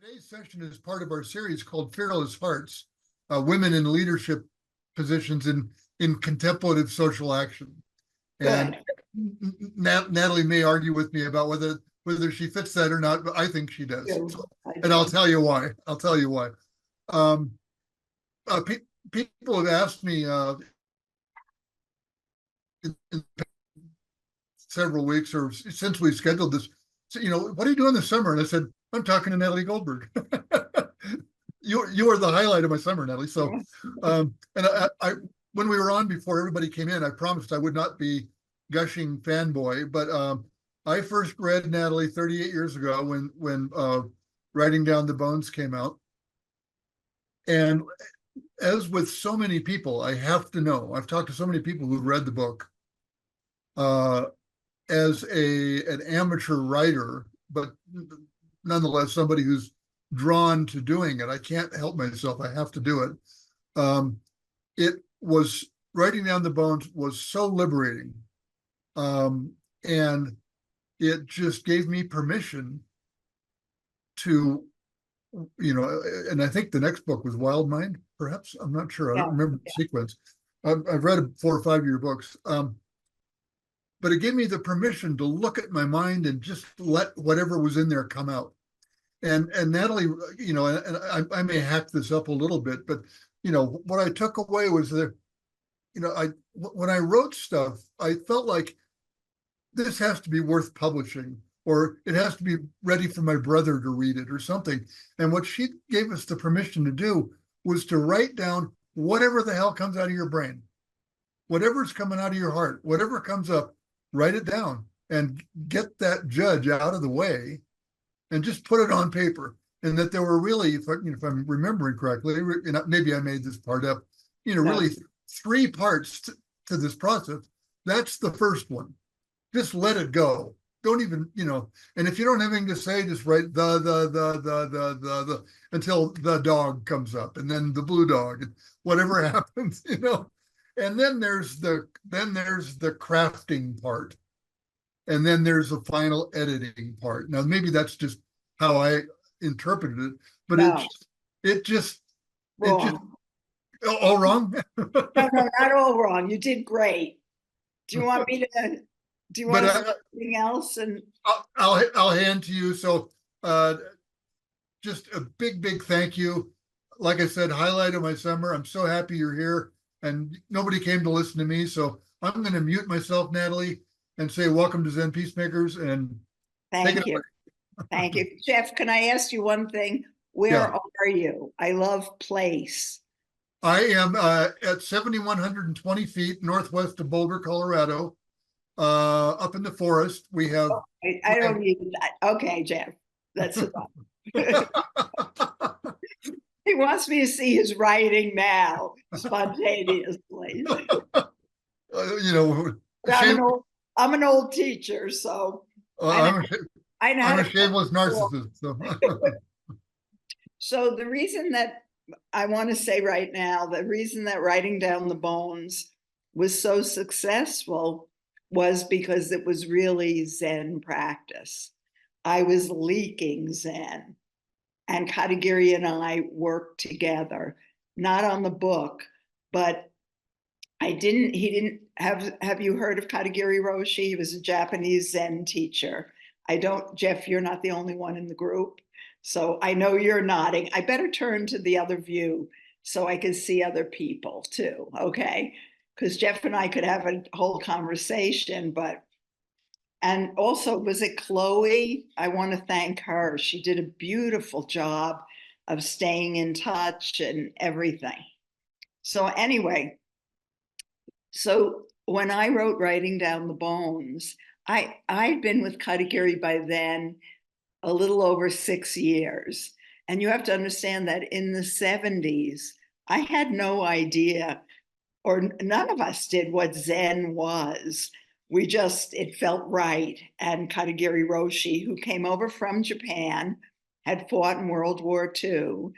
Today's session is part of our series called Fearless Hearts, Women in Leadership Positions in Contemplative Social Action. And Natalie may argue with me about whether she fits that or not, but I think she does. So, and I'll tell you why. I'll tell you why. People have asked me in several weeks or since we scheduled this, so, what are you doing this summer? And I said, I'm talking to Natalie Goldberg. You are the highlight of my summer, Natalie. So, and I when we were on before everybody came in, I promised I would not be gushing fanboy, but I first read Natalie 38 years ago when Writing Down the Bones came out. And as with so many people, I have to know, I've talked to so many people who've read the book. As an amateur writer, but nonetheless somebody who's drawn to doing it, I can't help myself. I have to do it. It was Writing Down the Bones was so liberating, and it just gave me permission to, and I think the next book was Wild Mind, perhaps. I'm not sure. I don't remember the sequence. I've read 4 or 5 of your books. But it gave me the permission to look at my mind and just let whatever was in there come out. And Natalie, and I may hack this up a little bit, but what I took away was that, when I wrote stuff, I felt like this has to be worth publishing, or it has to be ready for my brother to read it or something. And what she gave us the permission to do was to write down whatever the hell comes out of your brain, whatever's coming out of your heart, whatever comes up, write it down and get that judge out of the way and just put it on paper. And that there were really, if I'm remembering correctly, maybe I made this part up, really 3 parts to this process. That's the first one. Just let it go. Don't even, and if you don't have anything to say, just write the until the dog comes up, and then the blue dog, and whatever happens, And then there's the crafting part, and then there's the final editing part. Now maybe that's just how I interpreted it, but it just all wrong. No, not all wrong. You did great. Do you want me to? Do you want anything else? And I'll hand to you. So, just a big thank you. Like I said, highlight of my summer. I'm so happy you're here. And nobody came to listen to me, so I'm going to mute myself, Natalie, and say welcome to Zen Peacemakers. And thank you. Thank you. Jeff, can I ask you one thing? Where are you? I love place. I am at 7,120 feet northwest of Boulder, Colorado, up in the forest. We have... I don't need that. Okay, Jeff, that's enough. He wants me to see his writing now, spontaneously. I'm an old teacher, so I'm a shameless narcissist. So. So the reason that I want to say right now, the reason that Writing Down the Bones was so successful was because it was really Zen practice. I was leaking Zen. And Katagiri and I worked together, not on the book, but have you heard of Katagiri Roshi? He was a Japanese Zen teacher. Jeff, you're not the only one in the group. So I know you're nodding. I better turn to the other view so I can see other people too, okay? Because Jeff and I could have a whole conversation, and also, was it Chloe? I want to thank her. She did a beautiful job of staying in touch and everything. So anyway, when I wrote Writing Down the Bones, I'd been with Katagiri by then a little over 6 years. And you have to understand that in the 70s, I had no idea, or none of us did, what Zen was. It felt right. And Katagiri Roshi, who came over from Japan, had fought in World War II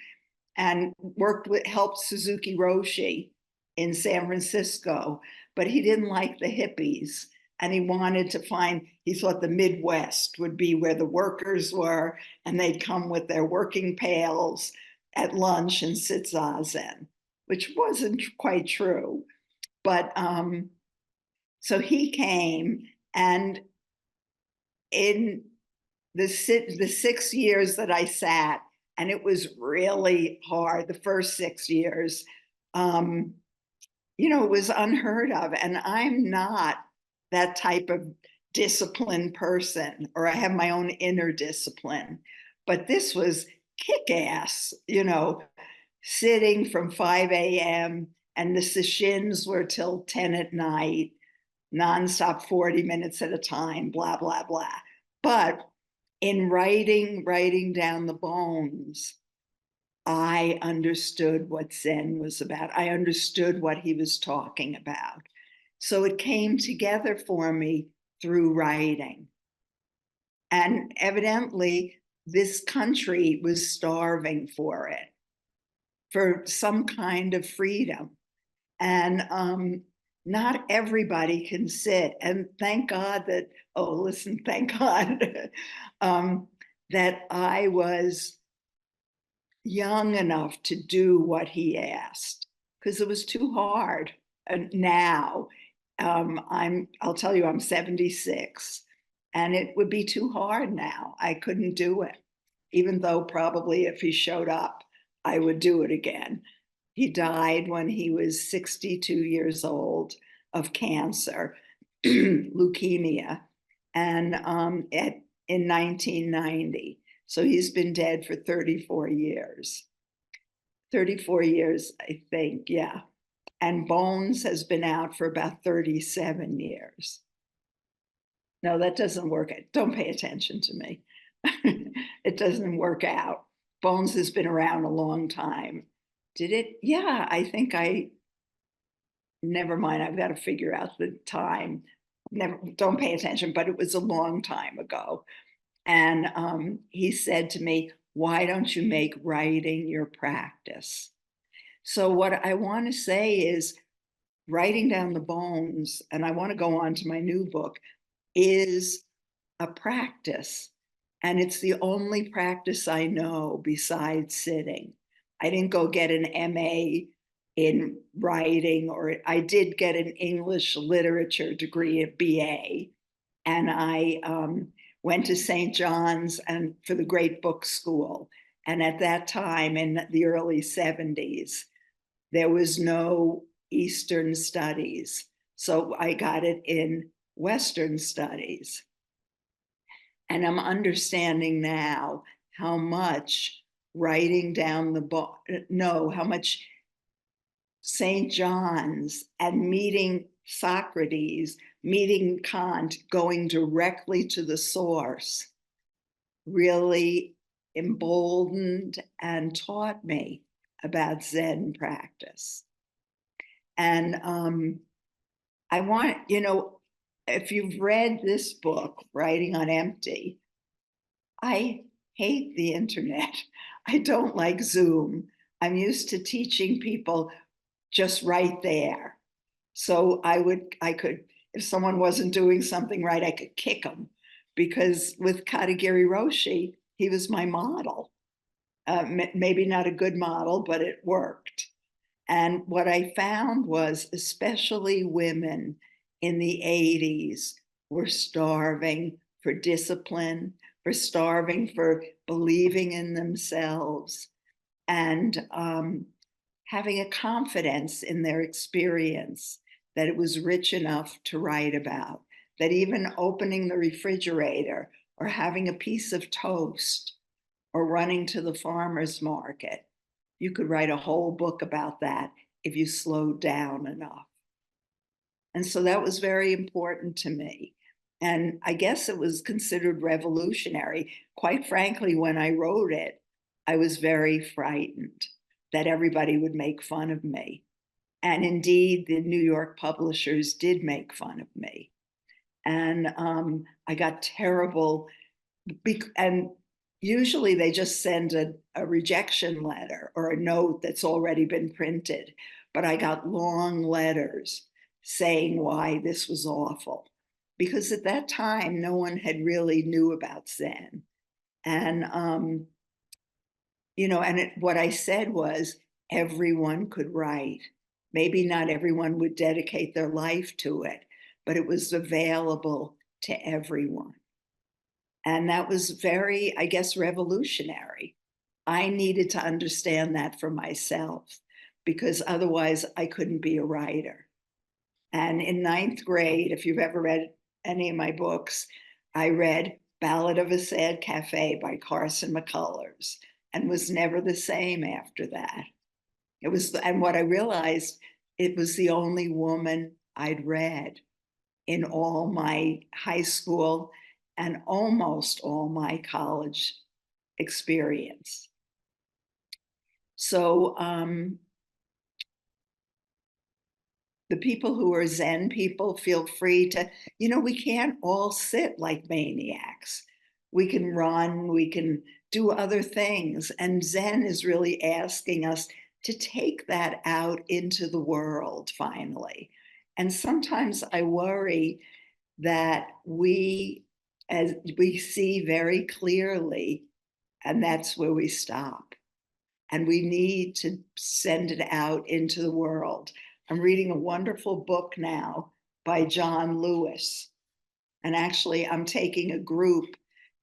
and helped Suzuki Roshi in San Francisco, but he didn't like the hippies. and he wanted to find, he thought the Midwest would be where the workers were, and they'd come with their working pails at lunch and sit zazen, which wasn't quite true. But so he came, and in the 6 years that I sat, and it was really hard, the first 6 years, you know, it was unheard of. And I'm not that type of disciplined person, or I have my own inner discipline. But this was kick ass, you know, sitting from 5 a.m. and the sessions were till 10 at night, nonstop 40 minutes at a time, blah, blah, blah. But in writing down the bones, I understood what Zen was about. I understood what he was talking about. So it came together for me through writing. And evidently, this country was starving for it, for some kind of freedom. And not everybody can sit. And thank God that, oh, listen, thank God that I was young enough to do what he asked, because it was too hard. And now I'll tell you, I'm 76, and it would be too hard now. I couldn't do it, even though probably if he showed up, I would do it again. He died when he was 62 years old of cancer, leukemia, and in 1990. So he's been dead for 34 years. 34 years, I think, yeah. And Bones has been out for about 37 years. No, that doesn't work. Don't pay attention to me. It doesn't work out. Bones has been around a long time. Did it? Yeah, I think never mind. I've got to figure out the time. Don't pay attention, but it was a long time ago. And he said to me, why don't you make writing your practice? So what I want to say is, writing down the bones, and I want to go on to my new book, is a practice. And it's the only practice I know besides sitting. I didn't go get an MA in writing, or I did get an English literature degree, a BA. And I went to St. John's and for the Great Book School. And at that time, in the early 70s, there was no Eastern studies. So I got it in Western studies. And I'm understanding now how much writing down the book, how much St. John's and meeting Socrates, meeting Kant, going directly to the source, really emboldened and taught me about Zen practice. And I want, you know, if you've read this book, Writing on Empty, I hate the internet. I don't like Zoom. I'm used to teaching people just right there. So I could, if someone wasn't doing something right, I could kick them, because with Katagiri Roshi, he was my model. Maybe not a good model, but it worked. And what I found was, especially women in the 80s were starving for discipline, for starving for believing in themselves, and having a confidence in their experience that it was rich enough to write about, that even opening the refrigerator or having a piece of toast or running to the farmer's market, you could write a whole book about that if you slowed down enough. And so that was very important to me. And I guess it was considered revolutionary. Quite frankly, when I wrote it, I was very frightened that everybody would make fun of me. And indeed, the New York publishers did make fun of me. And I got terrible, and usually they just send a rejection letter or a note that's already been printed. But I got long letters saying why this was awful. because at that time, no one had really knew about Zen. And, what I said was everyone could write. Maybe not everyone would dedicate their life to it, but it was available to everyone. And that was very, I guess, revolutionary. I needed to understand that for myself because otherwise I couldn't be a writer. And in ninth grade, if you've ever read any of my books, I read Ballad of a Sad Cafe by Carson McCullers and was never the same after that. And what I realized, it was the only woman I'd read in all my high school and almost all my college experience. So the people who are Zen people feel free to, we can't all sit like maniacs. We can run, we can do other things. And Zen is really asking us to take that out into the world finally. And sometimes I worry that as we see very clearly, and that's where we stop. And we need to send it out into the world. I'm reading a wonderful book now by John Lewis. And actually, I'm taking a group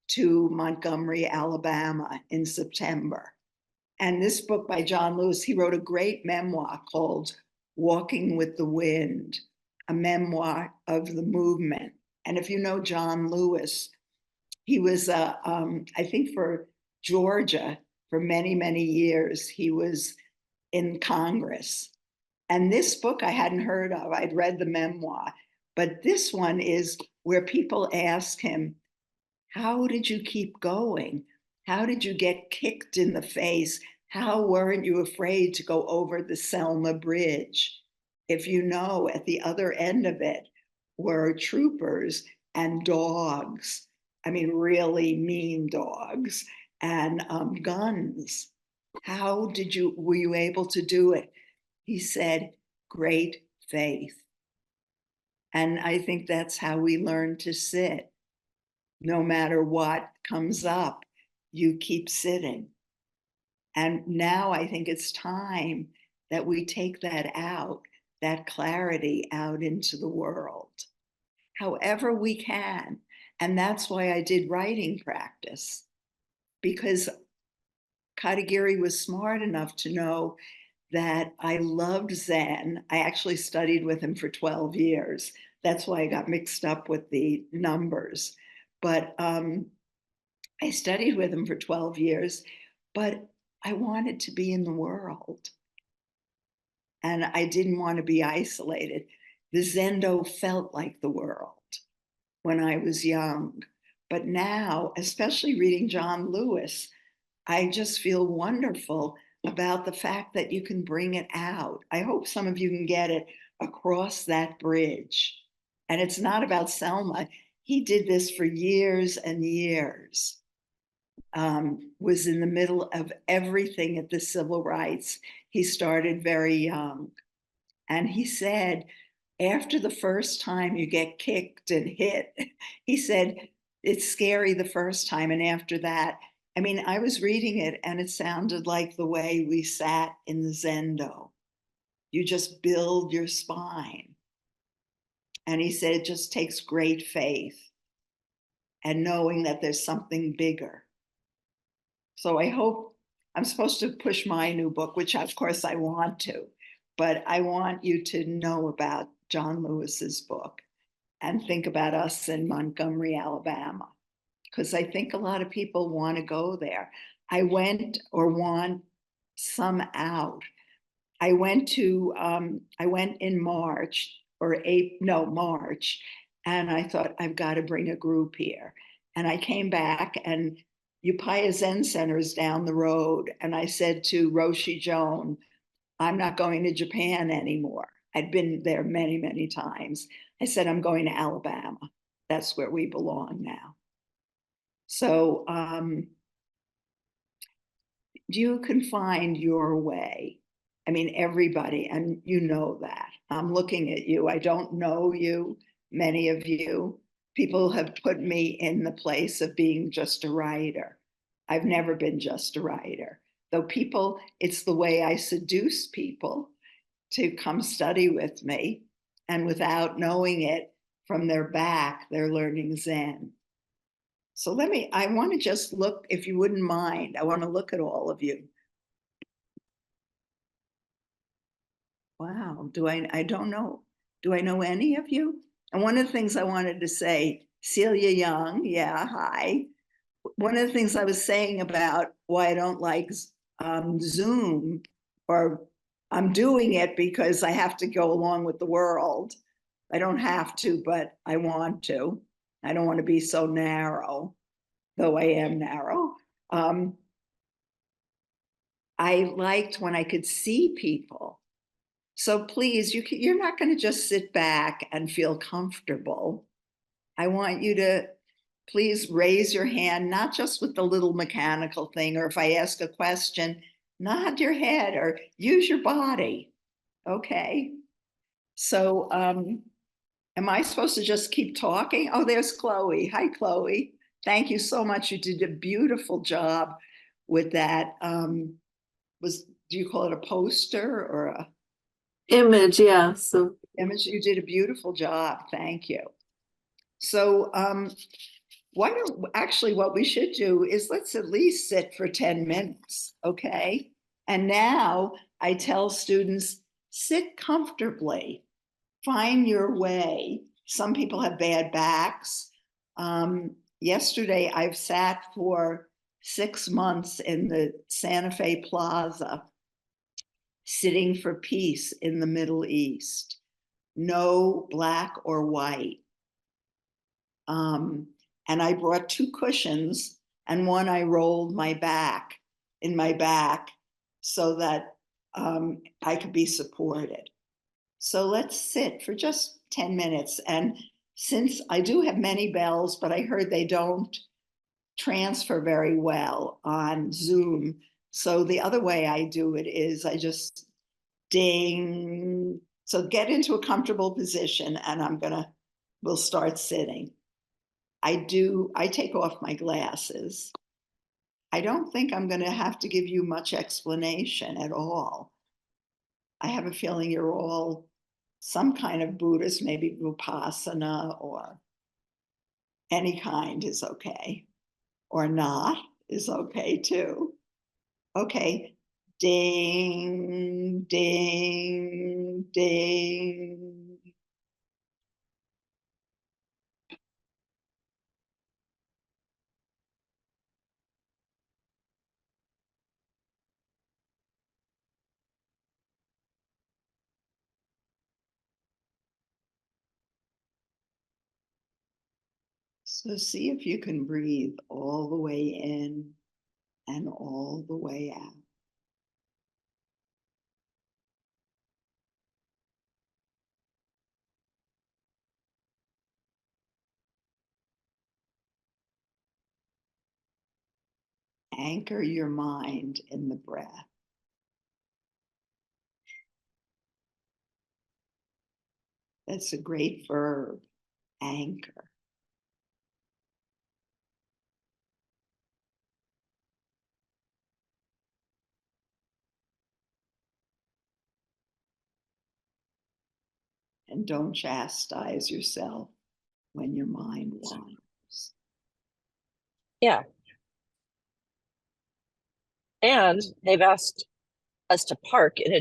to Montgomery, Alabama in September. And this book by John Lewis, he wrote a great memoir called Walking with the Wind, a memoir of the movement. And if you know John Lewis, he was, I think, for Georgia for many, many years. He was in Congress. And this book I hadn't heard of. I'd read the memoir, but this one is where people ask him, how did you keep going? How did you get kicked in the face? How weren't you afraid to go over the Selma Bridge? If you know, at the other end of it were troopers and dogs. I mean, really mean dogs and guns. How were you able to do it? He said, great faith. And I think that's how we learn to sit. No matter what comes up, you keep sitting. And now I think it's time that we take that out, that clarity out into the world, however we can. And that's why I did writing practice, because Katagiri was smart enough to know that I loved Zen. I actually studied with him for 12 years. That's why I got mixed up with the numbers. But I studied with him for 12 years, but I wanted to be in the world. And I didn't want to be isolated. The Zendo felt like the world when I was young. But now, especially reading John Lewis, I just feel wonderful about the fact that you can bring it out. I hope some of you can get it across that bridge. And it's not about Selma. He did this for years and years. Was in the middle of everything at the civil rights. He started very young. And he said, after the first time you get kicked and hit, he said, it's scary the first time. And after that, I mean, I was reading it and it sounded like the way we sat in the Zendo. You just build your spine. And he said it just takes great faith and knowing that there's something bigger. So I hope I'm supposed to push my new book, which of course I want to, but I want you to know about John Lewis's book and think about us in Montgomery, Alabama, because I think a lot of people want to go there. I went or want some out. I went in March March, and I thought I've got to bring a group here. And I came back and Upaya Zen Center is down the road. And I said to Roshi Joan, I'm not going to Japan anymore. I'd been there many, many times. I said, I'm going to Alabama. That's where we belong now. So you can find your way. I mean, everybody, and you know that. I'm looking at you. I don't know you, many of you, people have put me in the place of being just a writer. I've never been just a writer, though people, it's the way I seduce people to come study with me. And without knowing it, from their back, they're learning Zen. So I want to just look, if you wouldn't mind, I want to look at all of you. Wow, I don't know. Do I know any of you? And one of the things I wanted to say, Celia Young, yeah, hi. One of the things I was saying about why I don't like Zoom, or I'm doing it because I have to go along with the world. I don't have to, but I want to. I don't want to be so narrow, though I am narrow. I liked when I could see people. So please, you're not going to just sit back and feel comfortable. I want you to please raise your hand, not just with the little mechanical thing, or if I ask a question, nod your head or use your body. Okay. So am I supposed to just keep talking? Oh, there's Chloe. Hi, Chloe. Thank you so much. You did a beautiful job with that. Do you call it a poster or a image? Yeah. So image? You did a beautiful job. Thank you. So what we should do is let's at least sit for 10 minutes, okay? And now I tell students, sit comfortably, find your way. Some people have bad backs. Yesterday, I've sat for 6 months in the Santa Fe Plaza, sitting for peace in the Middle East. No black or white. And I brought 2 cushions, and one I rolled in my back so that I could be supported. So let's sit for just 10 minutes. And since I do have many bells, but I heard they don't transfer very well on Zoom. So the other way I do it is I just ding. So get into a comfortable position, and we'll start sitting. I take off my glasses. I don't think I'm going to have to give you much explanation at all. I have a feeling you're all some kind of Buddhist, maybe Vipassana or any kind is okay, or not is okay too. Okay, ding, ding, ding. So see if you can breathe all the way in and all the way out. Anchor your mind in the breath. That's a great verb, anchor. And don't chastise yourself when your mind wanders. Yeah. And they've asked us to park in a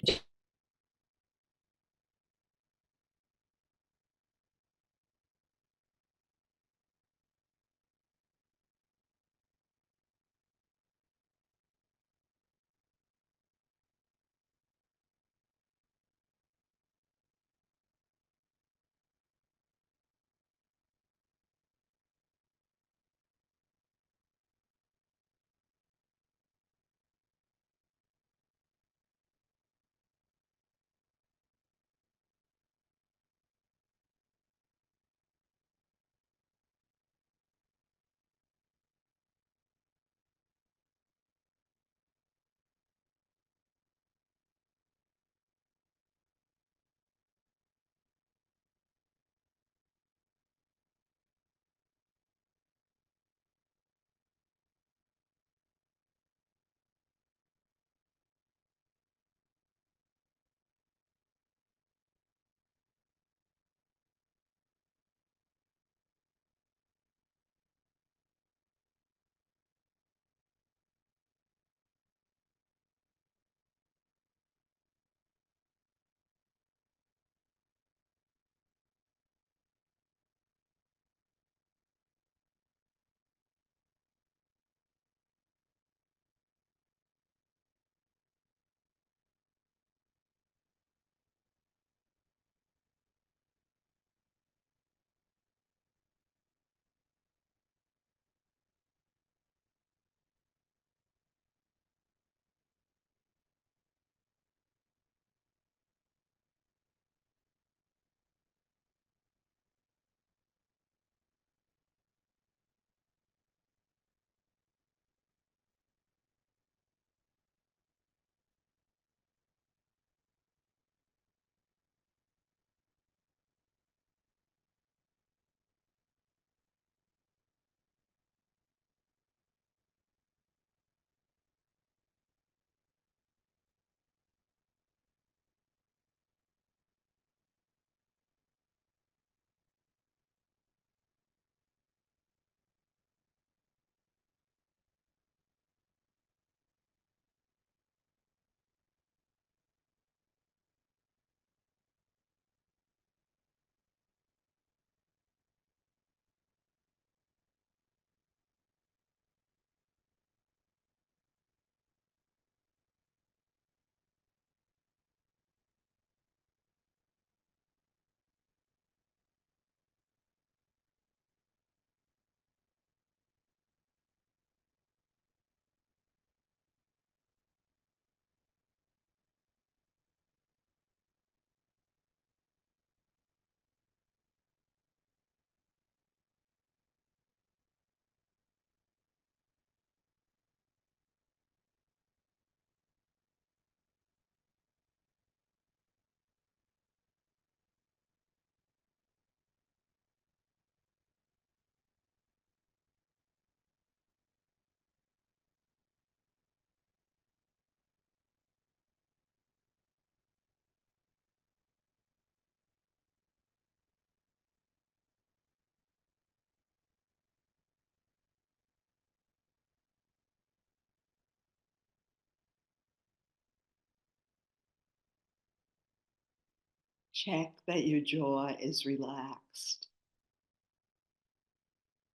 Check that your jaw is relaxed.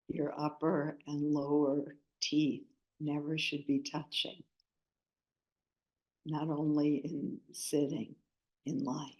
Your upper and lower teeth never should be touching, not only in sitting, in life.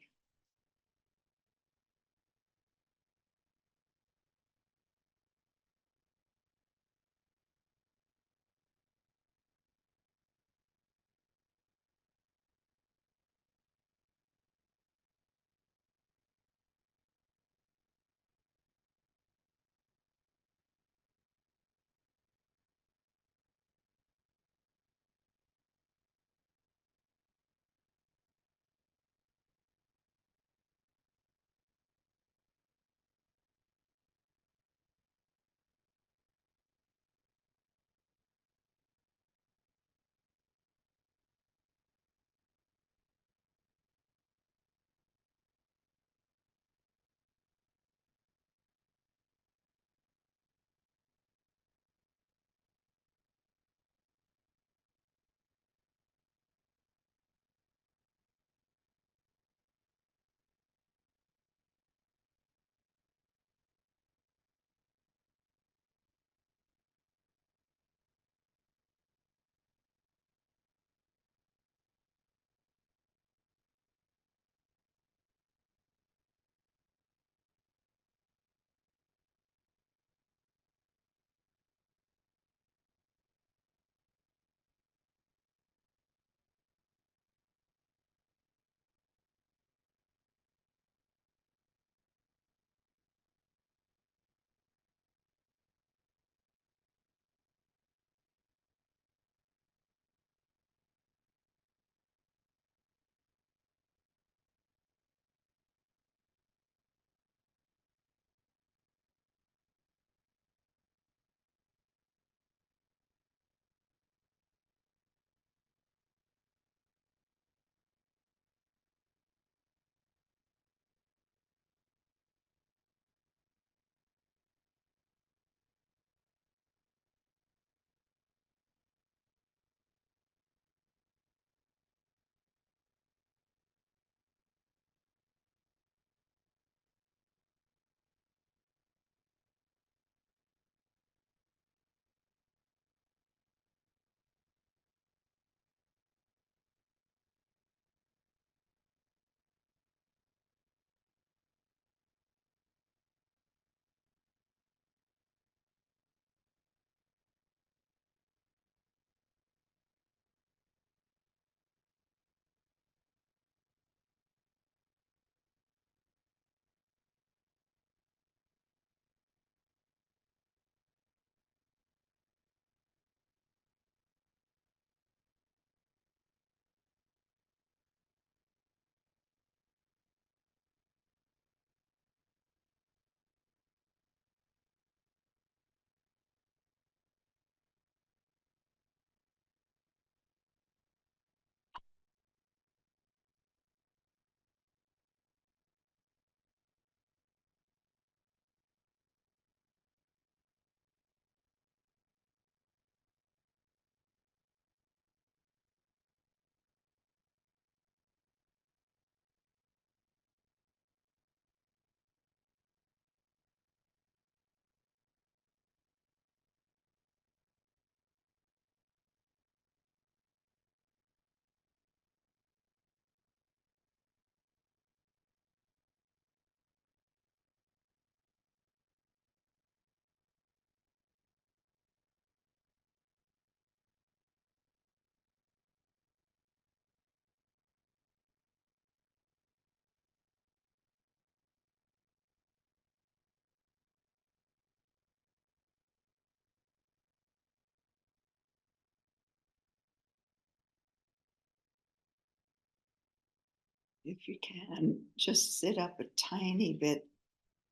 If you can, just sit up a tiny bit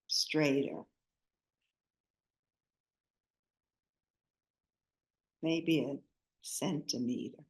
straighter, maybe a centimeter.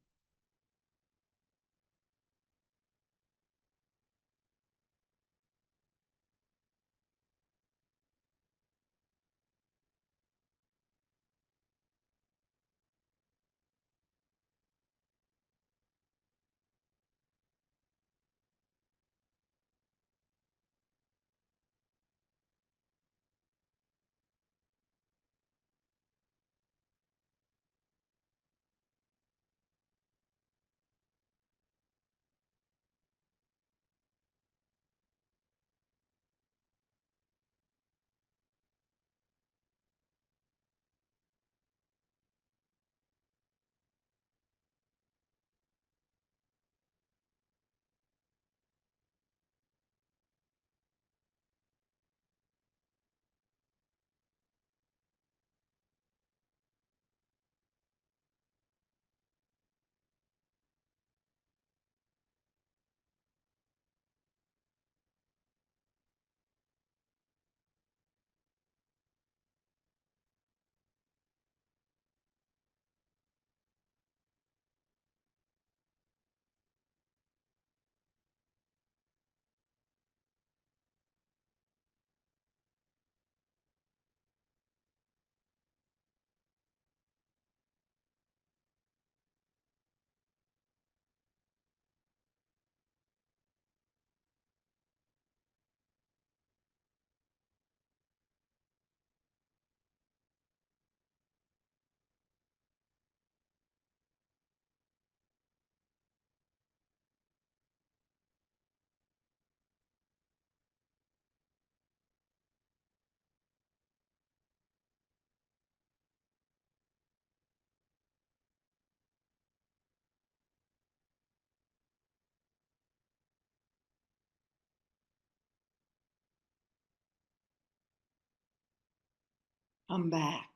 Come back.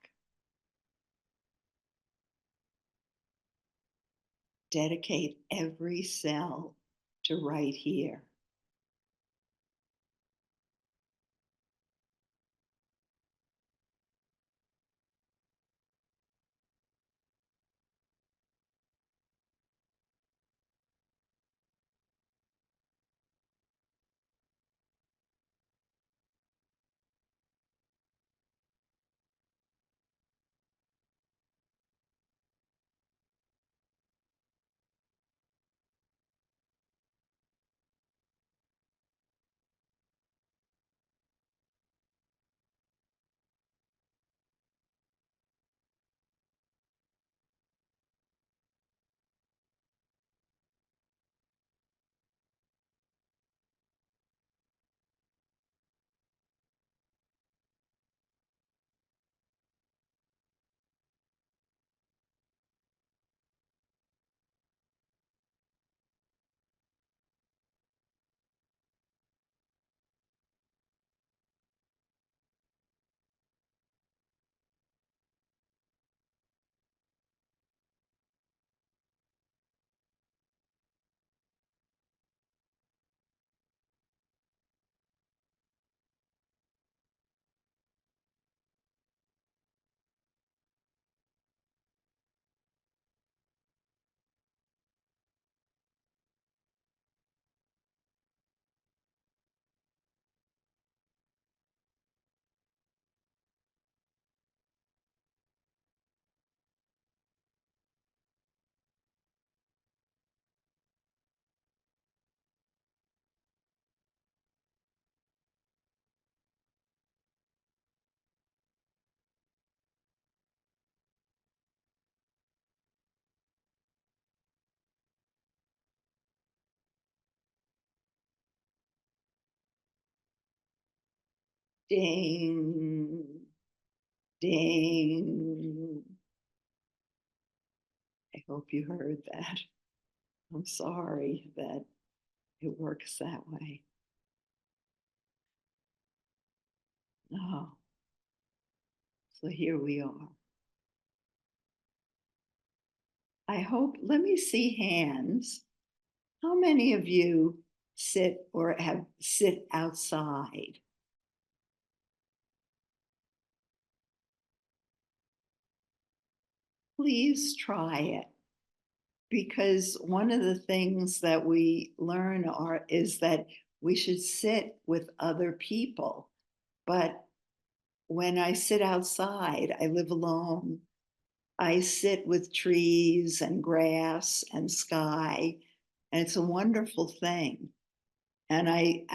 Dedicate every cell to right here. Ding, ding. I hope you heard that. I'm sorry that it works that way. Oh, so here we are. I hope, let me see hands. How many of you sit or have sit outside? Please try it, because one of the things that we learn is that we should sit with other people. But when I sit outside, I live alone. I sit with trees and grass and sky, and it's a wonderful thing. And I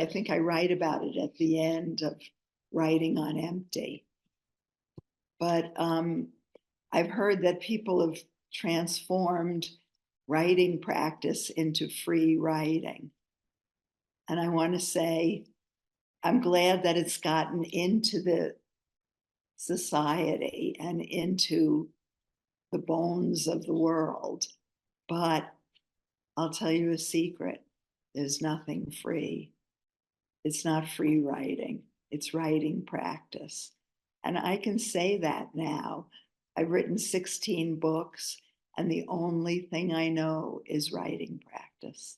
think I write about it at the end of Writing on Empty. But I've heard that people have transformed writing practice into free writing. And I want to say, I'm glad that it's gotten into the society and into the bones of the world. But I'll tell you a secret, there's nothing free. It's not free writing, it's writing practice. And I can say that now. I've written 16 books, and the only thing I know is writing practice.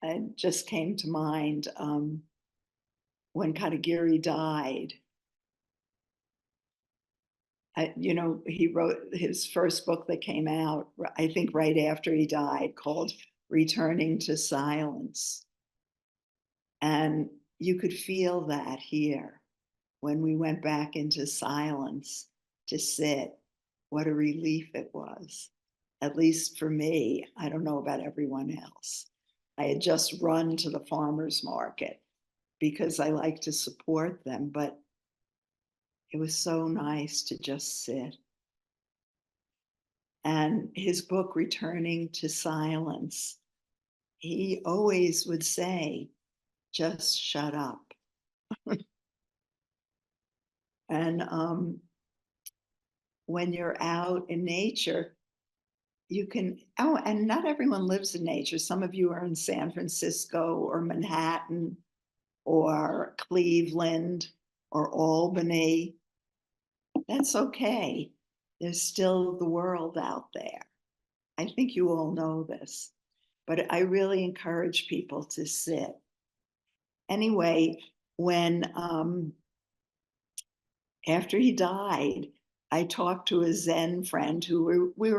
It just came to mind when Katagiri died. He wrote his first book that came out, I think right after he died, called Returning to Silence. And you could feel that here when we went back into silence to sit. What a relief it was, at least for me. I don't know about everyone else. I had just run to the farmer's market because I like to support them, but it was so nice to just sit. And his book, Returning to Silence, he always would say, just shut up. And when you're out in nature, you can, oh, and not everyone lives in nature. Some of you are in San Francisco or Manhattan or Cleveland or Albany. That's okay. There's still the world out there. I think you all know this, but I really encourage people to sit. Anyway, when after he died, I talked to a Zen friend who we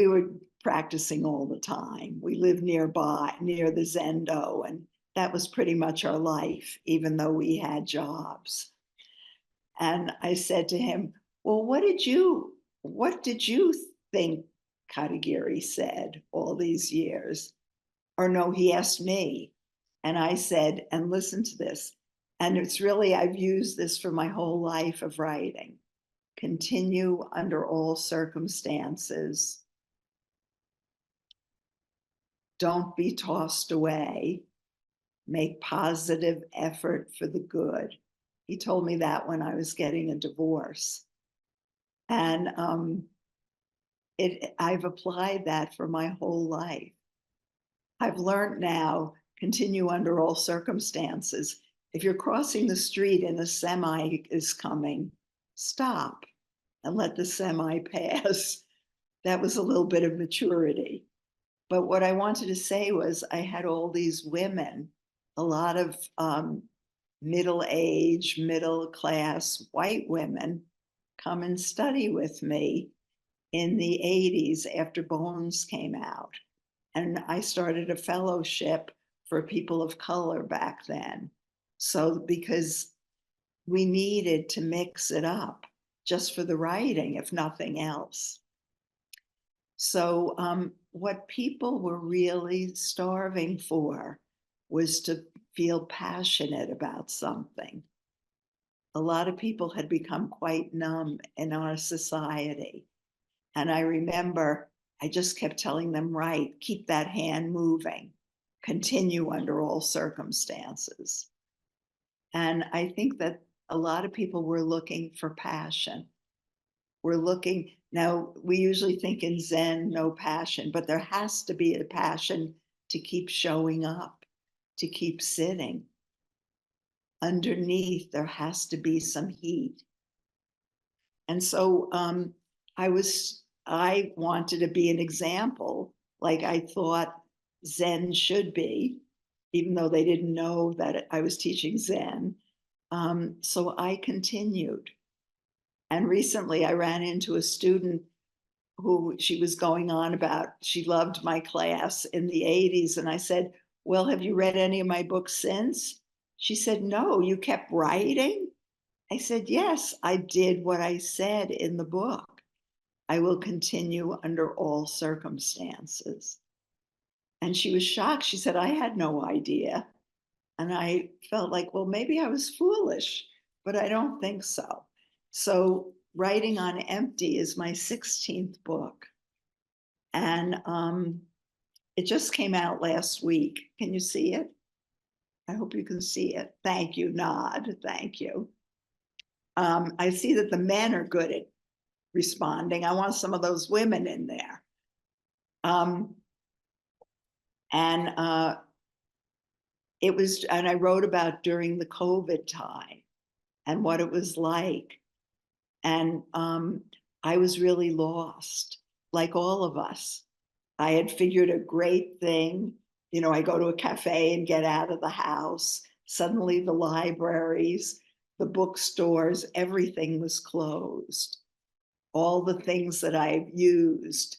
were practicing all the time. We lived nearby, near the Zendo, and that was pretty much our life, even though we had jobs. And I said to him, well, what did you think Katagiri said all these years? Or no, he asked me. And I said, and listen to this. And it's really, I've used this for my whole life of writing. Continue under all circumstances. Don't be tossed away. Make positive effort for the good. He told me that when I was getting a divorce. And I've applied that for my whole life. I've learned now, continue under all circumstances. If you're crossing the street and a semi is coming, stop and let the semi pass. That was a little bit of maturity. But what I wanted to say was I had all these women, a lot of middle-aged, middle-class white women come and study with me in the 80s after Bones came out. And I started a fellowship for people of color back then. So because we needed to mix it up just for the writing, if nothing else. So what people were really starving for was to feel passionate about something. A lot of people had become quite numb in our society. And I remember I just kept telling them, right, keep that hand moving, continue under all circumstances. And I think that a lot of people were looking for passion. We're looking, now we usually think in Zen, no passion, but there has to be a passion to keep showing up, to keep sitting. Underneath, there has to be some heat. And so I wanted to be an example, like I thought Zen should be, even though they didn't know that I was teaching Zen. So I continued. And recently I ran into a student who she was going on about, she loved my class in the 80s. And I said, well, have you read any of my books since? She said, no, you kept writing? I said, yes, I did what I said in the book. I will continue under all circumstances. And she was shocked. She said, I had no idea. And I felt like, well, maybe I was foolish, but I don't think so. So Writing on Empty is my 16th book. And it just came out last week. Can you see it? I hope you can see it. Thank you, Nod. Thank you. I see that the men are good at responding. I want some of those women in there. It was, and I wrote about during the COVID time and what it was like. And I was really lost, like all of us. I had figured a great thing. You know, I go to a cafe and get out of the house. Suddenly the libraries, the bookstores, everything was closed. All the things that I've used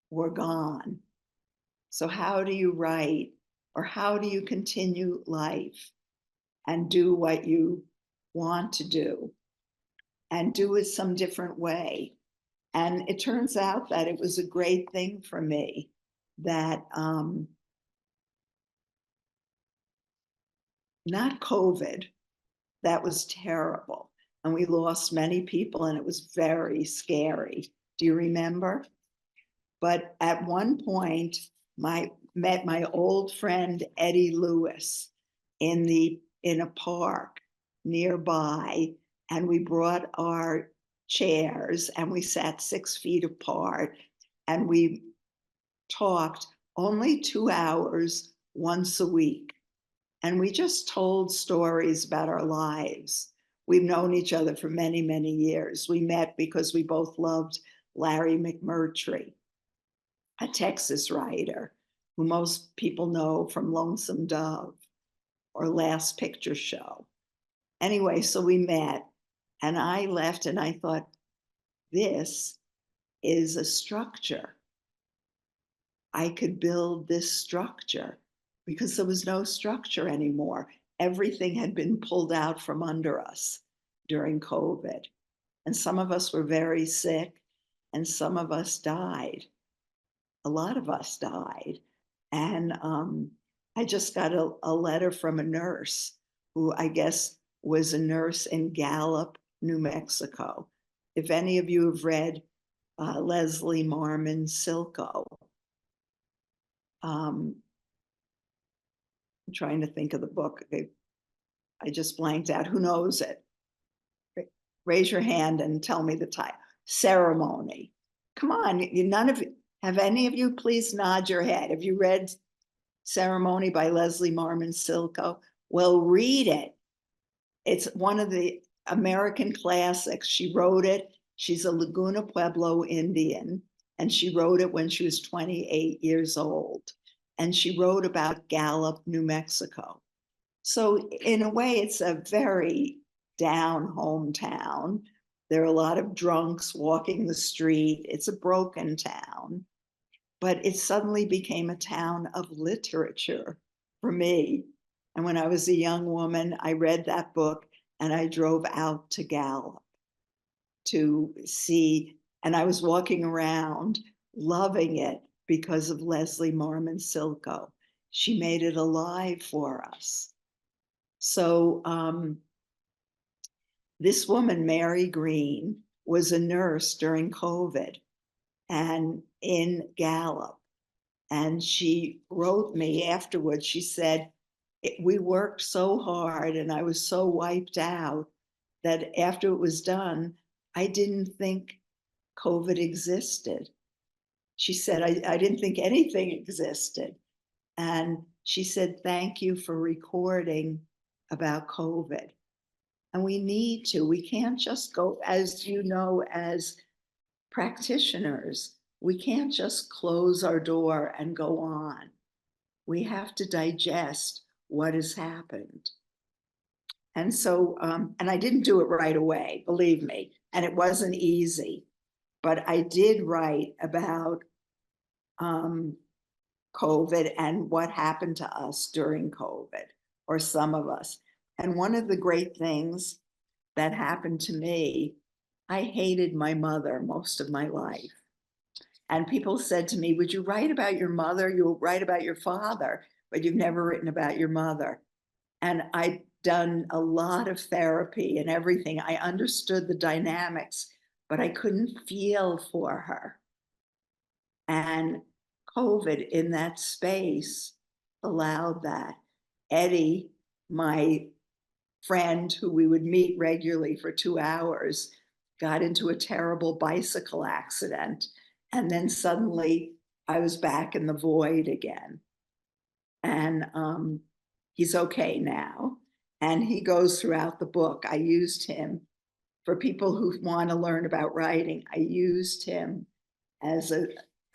were gone. So how do you write, or how do you continue life and do what you want to do and do it some different way? And it turns out that it was a great thing for me that not COVID, that was terrible. And we lost many people and it was very scary. Do you remember? But at one point, met my old friend Eddie Lewis in a park nearby, and we brought our chairs and we sat 6 feet apart and we talked only 2 hours once a week. And we just told stories about our lives. We've known each other for many, many years. We met because we both loved Larry McMurtry, a Texas writer who most people know from Lonesome Dove or Last Picture Show. Anyway, so we met and I left and I thought, this is a structure. I could build this structure because there was no structure anymore. Everything had been pulled out from under us during COVID. And some of us were very sick and some of us died. A lot of us died. And I just got a letter from a nurse who I guess was a nurse in Gallup, New Mexico. If any of you have read Leslie Marmon Silko, I'm trying to think of the book. I just blanked out. Who knows it? Raise your hand and tell me the title. Ceremony. Come on, have any of you please nod your head? Have you read Ceremony by Leslie Marmon Silko? Well, read it. It's one of the American classics. She wrote it. She's a Laguna Pueblo Indian, and she wrote it when she was 28 years old. And she wrote about Gallup, New Mexico. So in a way, it's a very down hometown. There are a lot of drunks walking the street. It's a broken town, but it suddenly became a town of literature for me. And when I was a young woman, I read that book and I drove out to Gallup to see, and I was walking around loving it because of Leslie Marmon Silko. She made it alive for us. So this woman, Mary Green, was a nurse during COVID and in Gallup. And she wrote me afterwards, she said, we worked so hard and I was so wiped out that after it was done, I didn't think COVID existed. She said, I didn't think anything existed. And she said, thank you for recording about COVID. And we need to, we can't just go, as you know, as practitioners, we can't just close our door and go on. We have to digest what has happened. And so, and I didn't do it right away, believe me, and it wasn't easy, but I did write about COVID and what happened to us during COVID, or some of us. And one of the great things that happened to me, I hated my mother most of my life. And people said to me, would you write about your mother? You'll write about your father, but you've never written about your mother. And I'd done a lot of therapy and everything. I understood the dynamics, but I couldn't feel for her. And COVID in that space allowed that. Eddie, my friend who we would meet regularly for 2 hours, got into a terrible bicycle accident. And then suddenly I was back in the void again. And he's okay now. And he goes throughout the book. I used him for people who want to learn about writing. I used him as a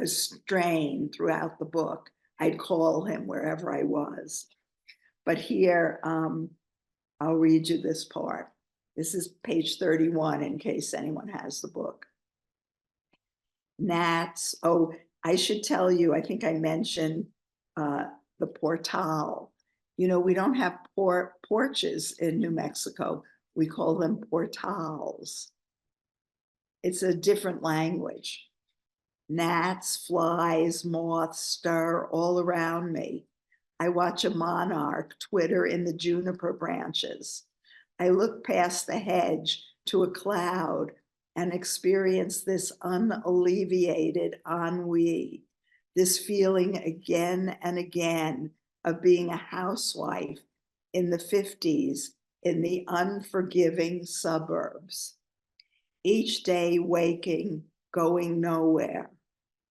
strain throughout the book. I'd call him wherever I was. But here, I'll read you this part. This is page 31 in case anyone has the book. Gnats. Oh, I should tell you, I think I mentioned the portal. You know, we don't have porches in New Mexico. We call them portals. It's a different language. Gnats, flies, moths stir all around me. I watch a monarch twitter in the juniper branches. I look past the hedge to a cloud and experience this unalleviated ennui, this feeling again and again of being a housewife in the 50s in the unforgiving suburbs. each day waking, going nowhere.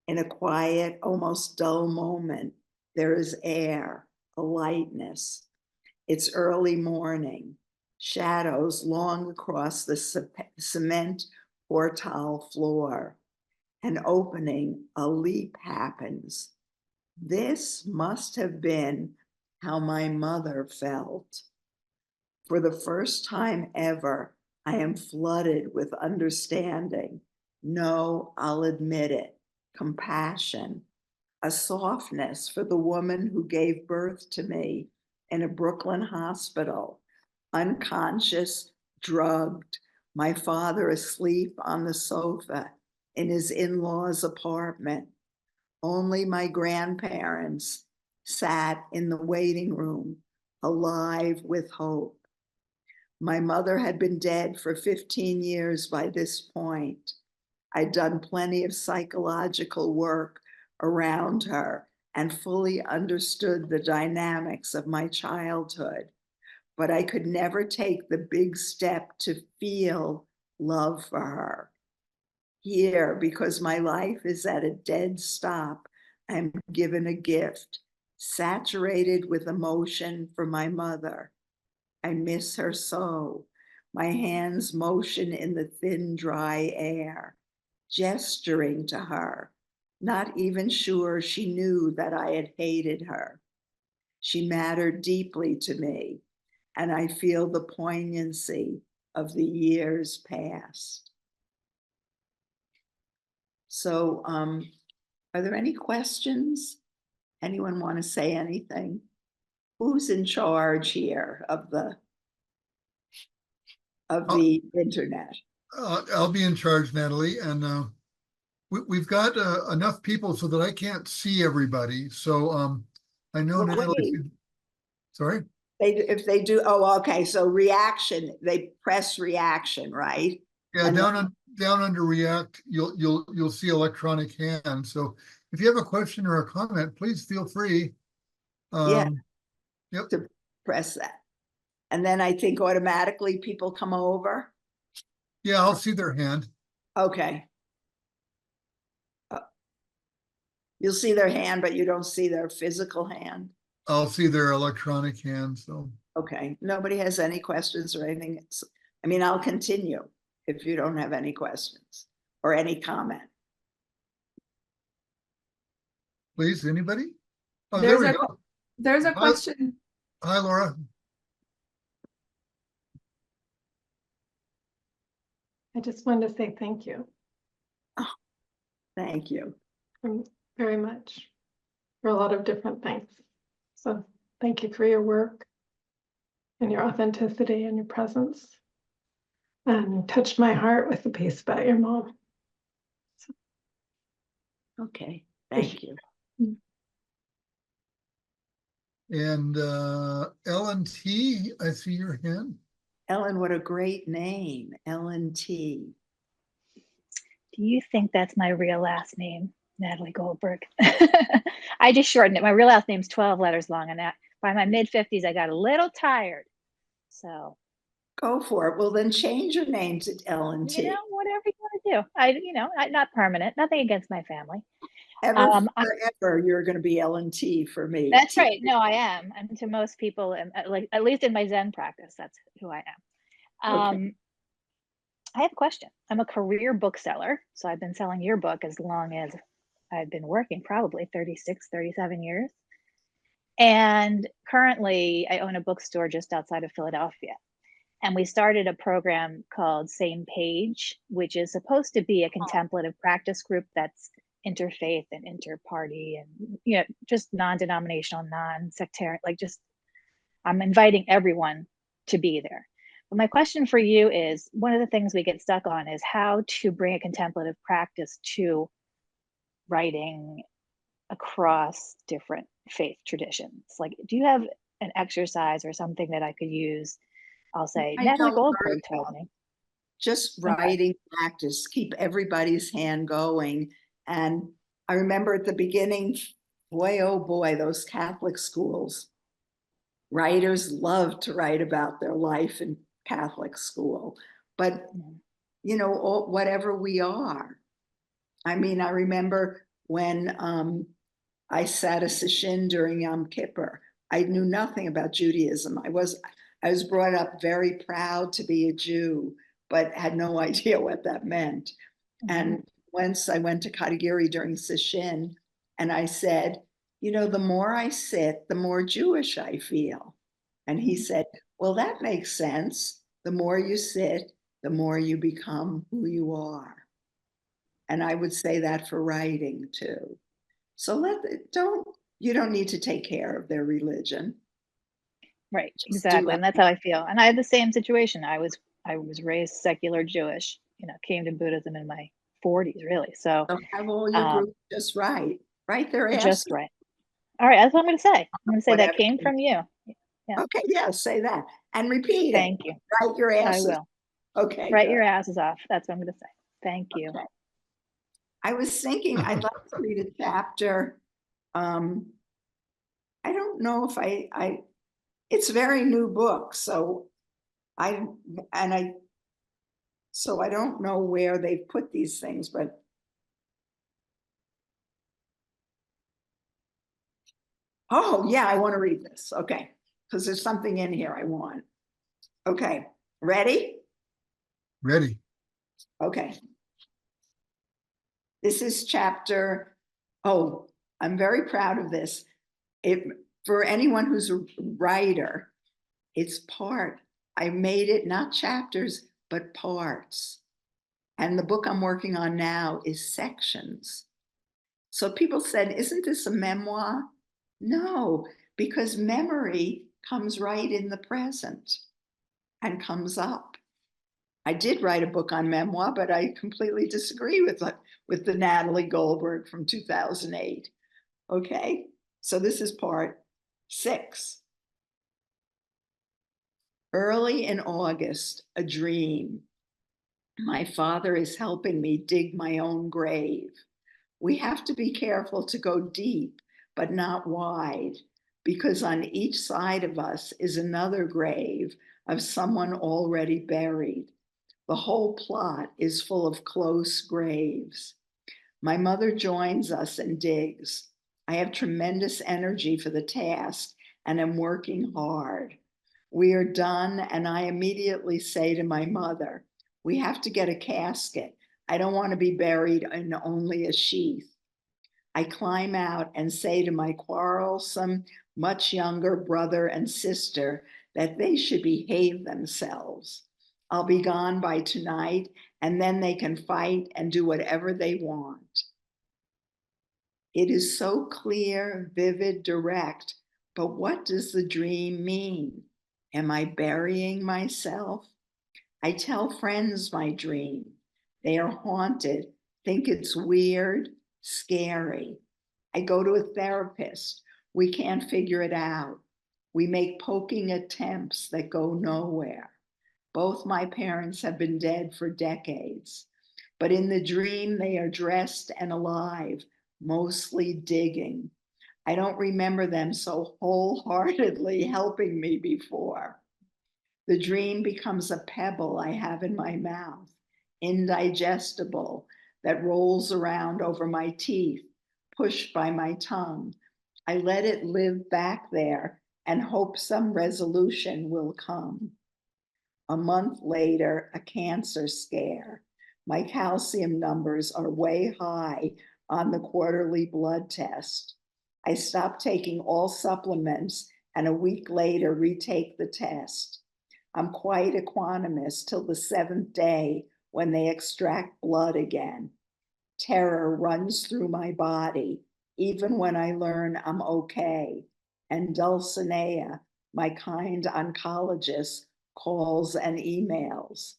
In a quiet, almost dull moment, there is air, a lightness. It's early morning, shadows long across the cement portal floor. An opening, a leap happens. This must have been how my mother felt. For the first time ever, I am flooded with understanding. No, I'll admit it. Compassion, a softness for the woman who gave birth to me in a Brooklyn hospital, unconscious, drugged, my father asleep on the sofa in his in-laws' apartment. Only my grandparents sat in the waiting room, alive with hope. My mother had been dead for 15 years by this point. I'd done plenty of psychological work around her and fully understood the dynamics of my childhood, but I could never take the big step to feel love for her. Here, because my life is at a dead stop, I'm given a gift, saturated with emotion for my mother. I miss her so. My hands motion in the thin, dry air, gesturing to her, not even sure she knew that I had hated her. She mattered deeply to me, and I feel the poignancy of the years past. So, are there any questions? Anyone want to say anything? Who's in charge here of the internet? I'll be in charge, Natalie, and we've got enough people so that I can't see everybody. So I know Well, Natalie. wait. Sorry. If they do, oh, okay. So reaction, they press reaction, right? Yeah, And down under React, you'll see electronic hand. So if you have a question or a comment, please feel free. Yeah, Yep. to press that. And then I think automatically people come over. Yeah, I'll see their hand. Okay. You'll see their hand, but you don't see their physical hand. I'll see their electronic hand. So Okay. Nobody has any questions or anything. I mean, I'll continue if you don't have any questions or any comment. please, anybody? Oh, there we go. There's a question. Hi, Laura. I just wanted to say thank you Thank you. very much for a lot of different things. So thank you for your work and your authenticity and your presence, and touched my heart with the piece about your mom. Okay. Thank you. And Ellen T, I see your hand. Ellen, what a great name, Ellen T. Do you think that's my real last name, Natalie Goldberg? I just shortened it. My real last name's 12 letters long, and that by my mid-50s, I got a little tired. So go for it. Well, then change your name to Ellen T. You know, whatever you want to do. Not permanent. Nothing against my family. Forever, you're going to be Ellen T for me. That's right. No, I am. And to most people, like at least in my Zen practice, that's who I am. Okay. I have a question. I'm a career bookseller, so I've been selling your book as long as I've been working, probably 36, 37 years. And currently, I own a bookstore just outside of Philadelphia. And we started a program called Same Page, which is supposed to be a contemplative practice group that's interfaith and interparty and just non-denominational, non-sectarian, I'm inviting everyone to be there. But my question for you is, one of the things we get stuck on is how to bring a contemplative practice to writing across different faith traditions. Like, do you have an exercise or something that I could use? I'll say, Natalie Goldberg told me. Just writing practice, keep everybody's hand going. And I remember at the beginning, boy, oh boy, those Catholic schools, writers love to write about their life in Catholic school. But whatever we are. I mean, I remember when I sat a sesshin during Yom Kippur. I knew nothing about Judaism. I was brought up very proud to be a Jew, but had no idea what that meant. And once I went to Katagiri during sesshin, and I said, the more I sit, the more Jewish I feel. And he said, well, that makes sense. The more you sit, the more you become who you are. And I would say that for writing too. So you don't need to take care of their religion. Right, exactly. And that's how I feel. And I had the same situation. I was raised secular Jewish, came to Buddhism in my 40s, really. So have all your groups just right. Right there. Just right. All right, that's what I'm going to say. I'm going to say Whatever. That came from you. Yeah. Okay, yeah, say that. And repeat it. Thank you. Write your asses. I will. Okay. Write your asses off. That's what I'm going to say. Thank you. Okay. I was thinking I'd like to read a chapter. I don't know if it's a very new book, so I don't know where they've put these things, but oh yeah, I want to read this. Okay, because there's something in here I want. Okay, ready? Ready. Okay. This is chapter, oh, I'm very proud of this. For anyone who's a writer, it's part. I made it not chapters, but parts. And the book I'm working on now is sections. So people said, isn't this a memoir? No, because memory comes right in the present and comes up. I did write a book on memoir, but I completely disagree with the Natalie Goldberg from 2008. Okay, so this is part 6. Early in August, a dream. My father is helping me dig my own grave. We have to be careful to go deep, but not wide, because on each side of us is another grave of someone already buried. The whole plot is full of close graves. My mother joins us and digs. I have tremendous energy for the task and am working hard. We are done, and I immediately say to my mother, we have to get a casket. I don't want to be buried in only a sheath. I climb out and say to my quarrelsome, much younger brother and sister that they should behave themselves. I'll be gone by tonight, and then they can fight and do whatever they want. It is so clear, vivid, direct, but what does the dream mean? Am I burying myself? I tell friends my dream. They are haunted, think it's weird, scary. I go to a therapist. We can't figure it out. We make poking attempts that go nowhere. Both my parents have been dead for decades, but in the dream they are dressed and alive, mostly digging. I don't remember them so wholeheartedly helping me before. The dream becomes a pebble I have in my mouth, indigestible, that rolls around over my teeth, pushed by my tongue. I let it live back there and hope some resolution will come. A month later, a cancer scare. My calcium numbers are way high on the quarterly blood test. I stop taking all supplements and a week later retake the test. I'm quite equanimous till the 7th day when they extract blood again. Terror runs through my body, even when I learn I'm okay. And Dulcinea, my kind oncologist, calls and emails.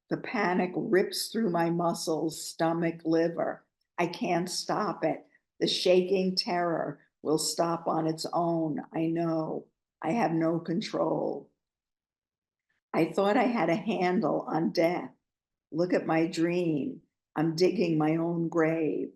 The panic rips through my muscles, stomach, liver. I can't stop it. The shaking terror will stop on its own. I know. I have no control. I thought I had a handle on death. Look at my dream. I'm digging my own grave.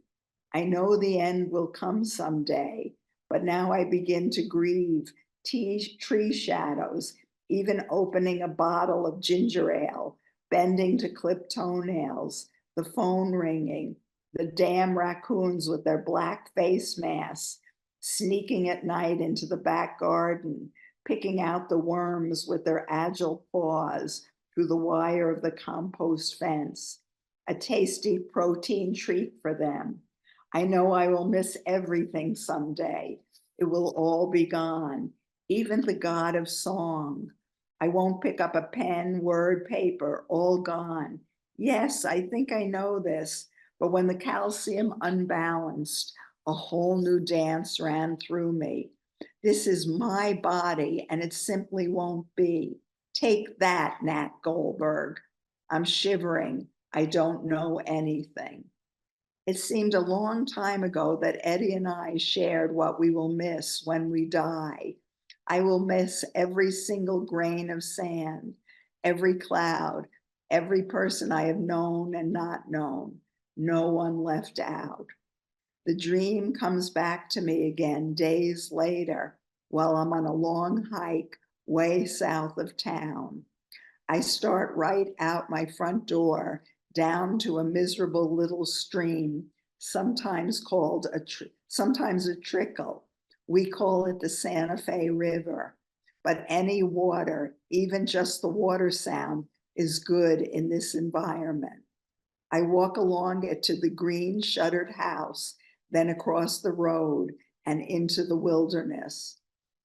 I know the end will come someday, but now I begin to grieve tree shadows, even opening a bottle of ginger ale, bending to clip toenails, the phone ringing, the damn raccoons with their black face masks, sneaking at night into the back garden, picking out the worms with their agile paws through the wire of the compost fence, a tasty protein treat for them. I know I will miss everything someday. It will all be gone, even the God of song. I won't pick up a pen, word, paper, all gone. Yes, I think I know this, but when the calcium unbalanced, a whole new dance ran through me. This is my body, and it simply won't be. Take that, Nat Goldberg. I'm shivering. I don't know anything. It seemed a long time ago that Eddie and I shared what we will miss when we die. I will miss every single grain of sand, every cloud, every person I have known and not known, no one left out. The dream comes back to me again days later while I'm on a long hike way south of town. I start right out my front door down to a miserable little stream, sometimes called sometimes a trickle. We call it the Santa Fe River, but any water, even just the water sound, is good in this environment. I walk along it to the green shuttered house, then across the road and into the wilderness.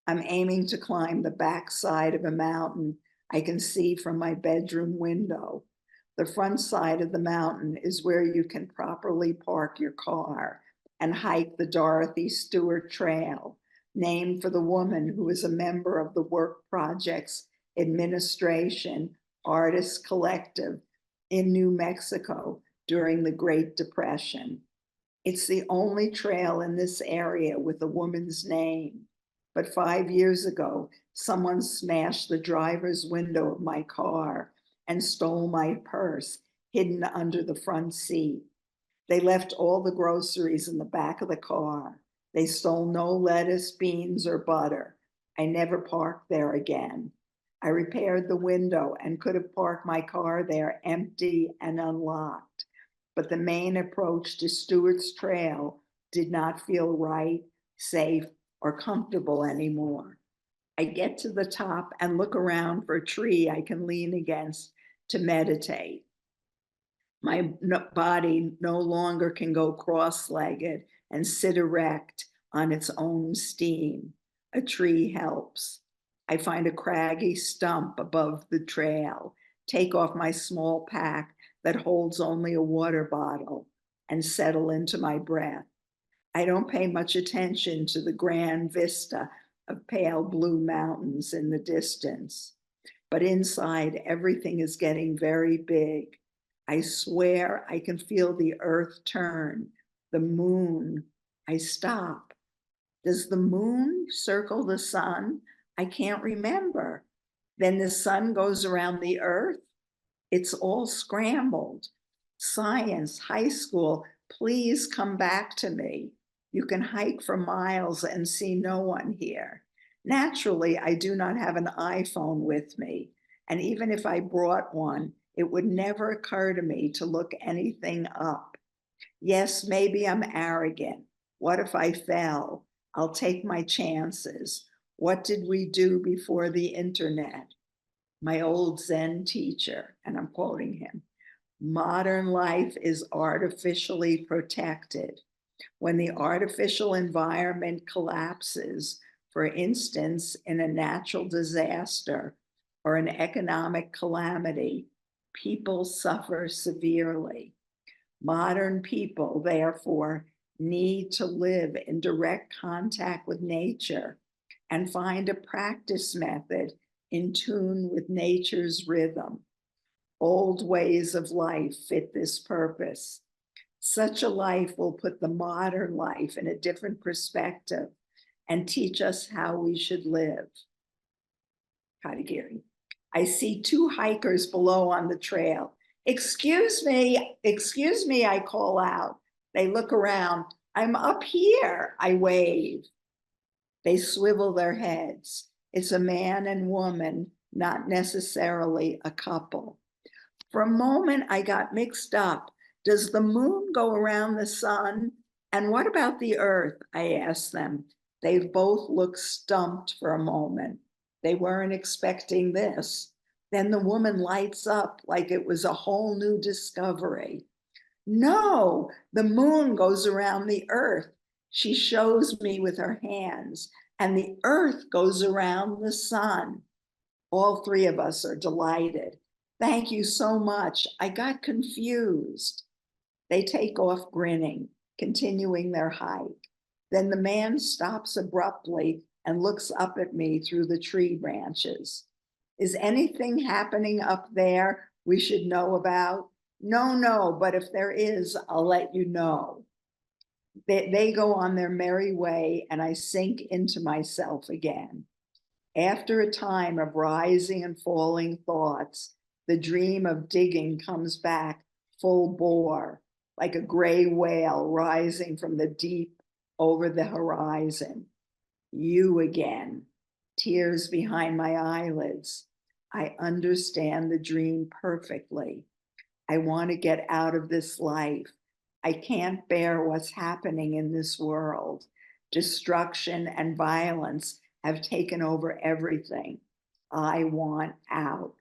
I'm aiming to climb the backside of a mountain I can see from my bedroom window. The front side of the mountain is where you can properly park your car and hike the Dorothy Stewart Trail, named for the woman who is a member of the Work Projects Administration Artists Collective in New Mexico during the Great Depression. It's the only trail in this area with a woman's name. But 5 years ago, someone smashed the driver's window of my car and stole my purse hidden under the front seat. They left all the groceries in the back of the car. They stole no lettuce, beans, or butter. I never parked there again. I repaired the window and could have parked my car there empty and unlocked. But the main approach to Stewart's Trail did not feel right, safe, or comfortable anymore. I get to the top and look around for a tree I can lean against to meditate. My body no longer can go cross-legged and sit erect on its own steam. A tree helps. I find a craggy stump above the trail, take off my small pack that holds only a water bottle, and settle into my breath. I don't pay much attention to the grand vista of pale blue mountains in the distance, but inside everything is getting very big. I swear I can feel the earth turn, the moon. I stop. Does the moon circle the sun? I can't remember. Then the sun goes around the earth. It's all scrambled. Science, high school, please come back to me. You can hike for miles and see no one here. Naturally, I do not have an iPhone with me. And even if I brought one, it would never occur to me to look anything up. Yes, maybe I'm arrogant. What if I fell? I'll take my chances. What did we do before the internet? My old Zen teacher, and I'm quoting him, modern life is artificially protected. When the artificial environment collapses, for instance, in a natural disaster or an economic calamity, people suffer severely. Modern people, therefore, need to live in direct contact with nature and find a practice method in tune with nature's rhythm. Old ways of life fit this purpose. Such a life will put the modern life in a different perspective and teach us how we should live. Katagiri. I see two hikers below on the trail. Excuse me, I call out. They look around. I'm up here, I wave. They swivel their heads. It's a man and woman, not necessarily a couple. For a moment, I got mixed up. Does the moon go around the sun? And what about the earth? I asked them. They both looked stumped for a moment. They weren't expecting this. Then the woman lights up like it was a whole new discovery. No, the moon goes around the earth. She shows me with her hands, and the earth goes around the sun. All three of us are delighted. Thank you so much. I got confused. They take off grinning, continuing their hike. Then the man stops abruptly and looks up at me through the tree branches. Is anything happening up there we should know about? No, but if there is, I'll let you know. They go on their merry way, and I sink into myself again. After a time of rising and falling thoughts, the dream of digging comes back full bore, like a gray whale rising from the deep over the horizon. You again, tears behind my eyelids. I understand the dream perfectly. I want to get out of this life. I can't bear what's happening in this world. Destruction and violence have taken over everything. I want out.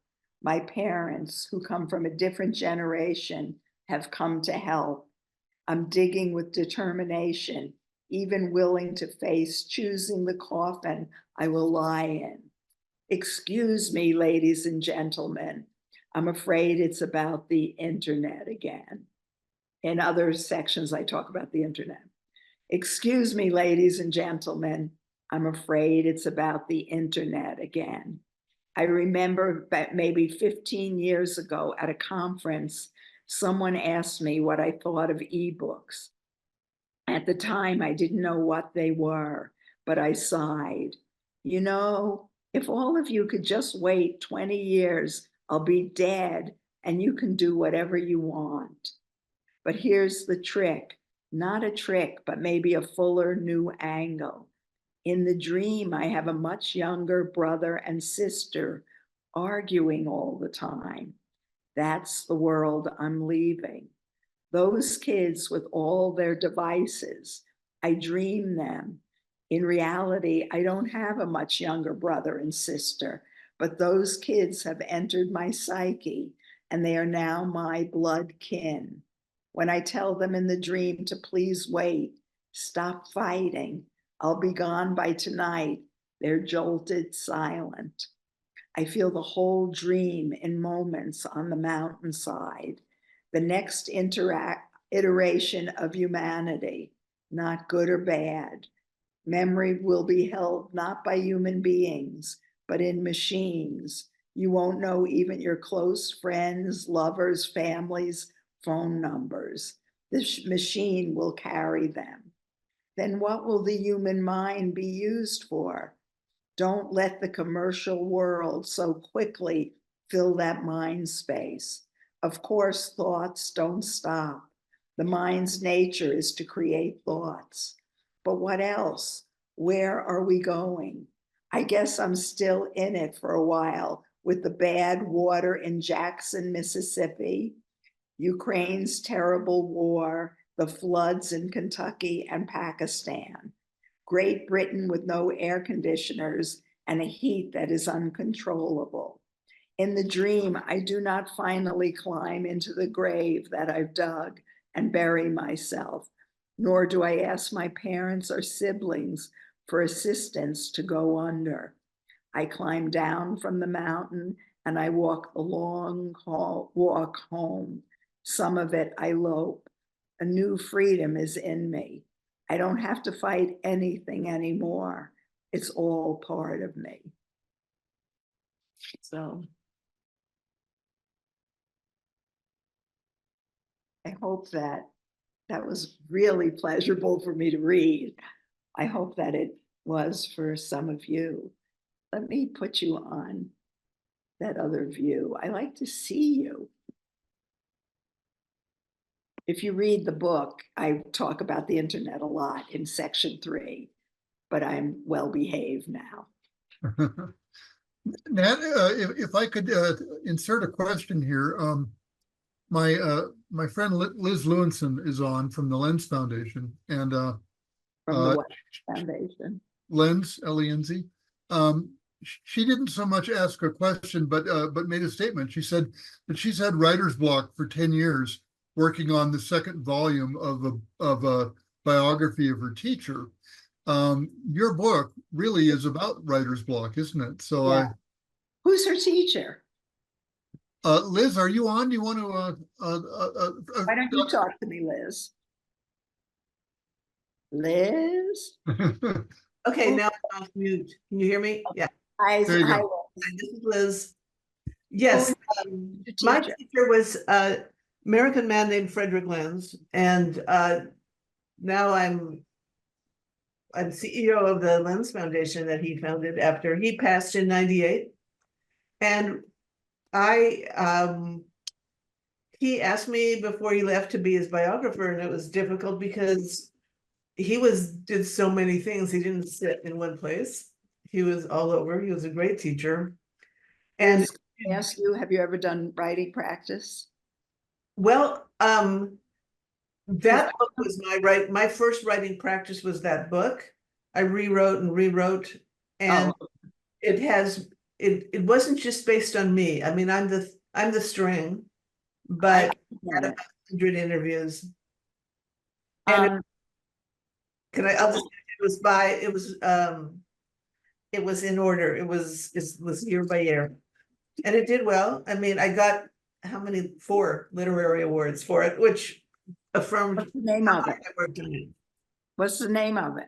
My parents, who come from a different generation, have come to help. I'm digging with determination, even willing to face choosing the coffin I will lie in. Excuse me, ladies and gentlemen. I'm afraid it's about the internet again. In other sections, I talk about the internet. Excuse me, ladies and gentlemen. I'm afraid it's about the internet again. I remember that maybe 15 years ago at a conference, someone asked me what I thought of ebooks. At the time, I didn't know what they were, but I sighed. You know, if all of you could just wait 20 years, I'll be dead and you can do whatever you want. But here's the trick, not a trick, but maybe a fuller new angle. In the dream, I have a much younger brother and sister arguing all the time. That's the world I'm leaving. Those kids with all their devices, I dream them. In reality, I don't have a much younger brother and sister, but those kids have entered my psyche and they are now my blood kin. When I tell them in the dream to please wait, stop fighting, I'll be gone by tonight, they're jolted silent. I feel the whole dream in moments on the mountainside. The next iteration of humanity, not good or bad. Memory will be held not by human beings, but in machines. You won't know even your close friends, lovers, families, phone numbers. This machine will carry them. Then what will the human mind be used for? Don't let the commercial world so quickly fill that mind space. Of course, thoughts don't stop. The mind's nature is to create thoughts. But what else? Where are we going? I guess I'm still in it for a while with the bad water in Jackson, Mississippi, Ukraine's terrible war, the floods in Kentucky and Pakistan, Great Britain with no air conditioners and a heat that is uncontrollable. In the dream, I do not finally climb into the grave that I've dug and bury myself, nor do I ask my parents or siblings for assistance to go under. I climb down from the mountain and I walk the long walk home. Some of it I lope. A new freedom is in me. I don't have to fight anything anymore. It's all part of me. So I hope that was really pleasurable for me to read. I hope that it was for some of you. Let me put you on that other view. I like to see you. If you read the book, I talk about the internet a lot in section 3, but I'm well behaved now. Nat, if I could insert a question here, my friend Liz Lewinson is on from the Lens Foundation, and From the White Foundation. Lens, L-E-N-Z. She didn't so much ask a question, but made a statement. She said that she's had writer's block for 10 years working on the second volume of a biography of her teacher. Your book really is about writer's block, isn't it? So Yeah. Who's her teacher? Liz, are you on? Do you want to? Why don't you talk to me, Liz? Liz? Okay, now I'm off mute. Can you hear me? Yeah. Hi, There you hi, go. This is Liz. Yes, your my teacher. teacher was an American man named Frederick Lenz, and now I'm CEO of the Lenz Foundation that he founded after he passed in '98. And he asked me before he left to be his biographer, and it was difficult because he did so many things. He didn't sit in one place. He was all over. He was a great teacher. And Liz, can I ask you, have you ever done writing practice? well, that book was my first writing practice was that book. I rewrote and rewrote, and it wasn't just based on me. I mean, I'm the string, but I had about 100 interviews. And I'll just, it was in order. It was year by year, and it did well. I mean, I got how many? 4 literary awards for it, which affirmed What's the name of it? I worked on it. What's the name of it?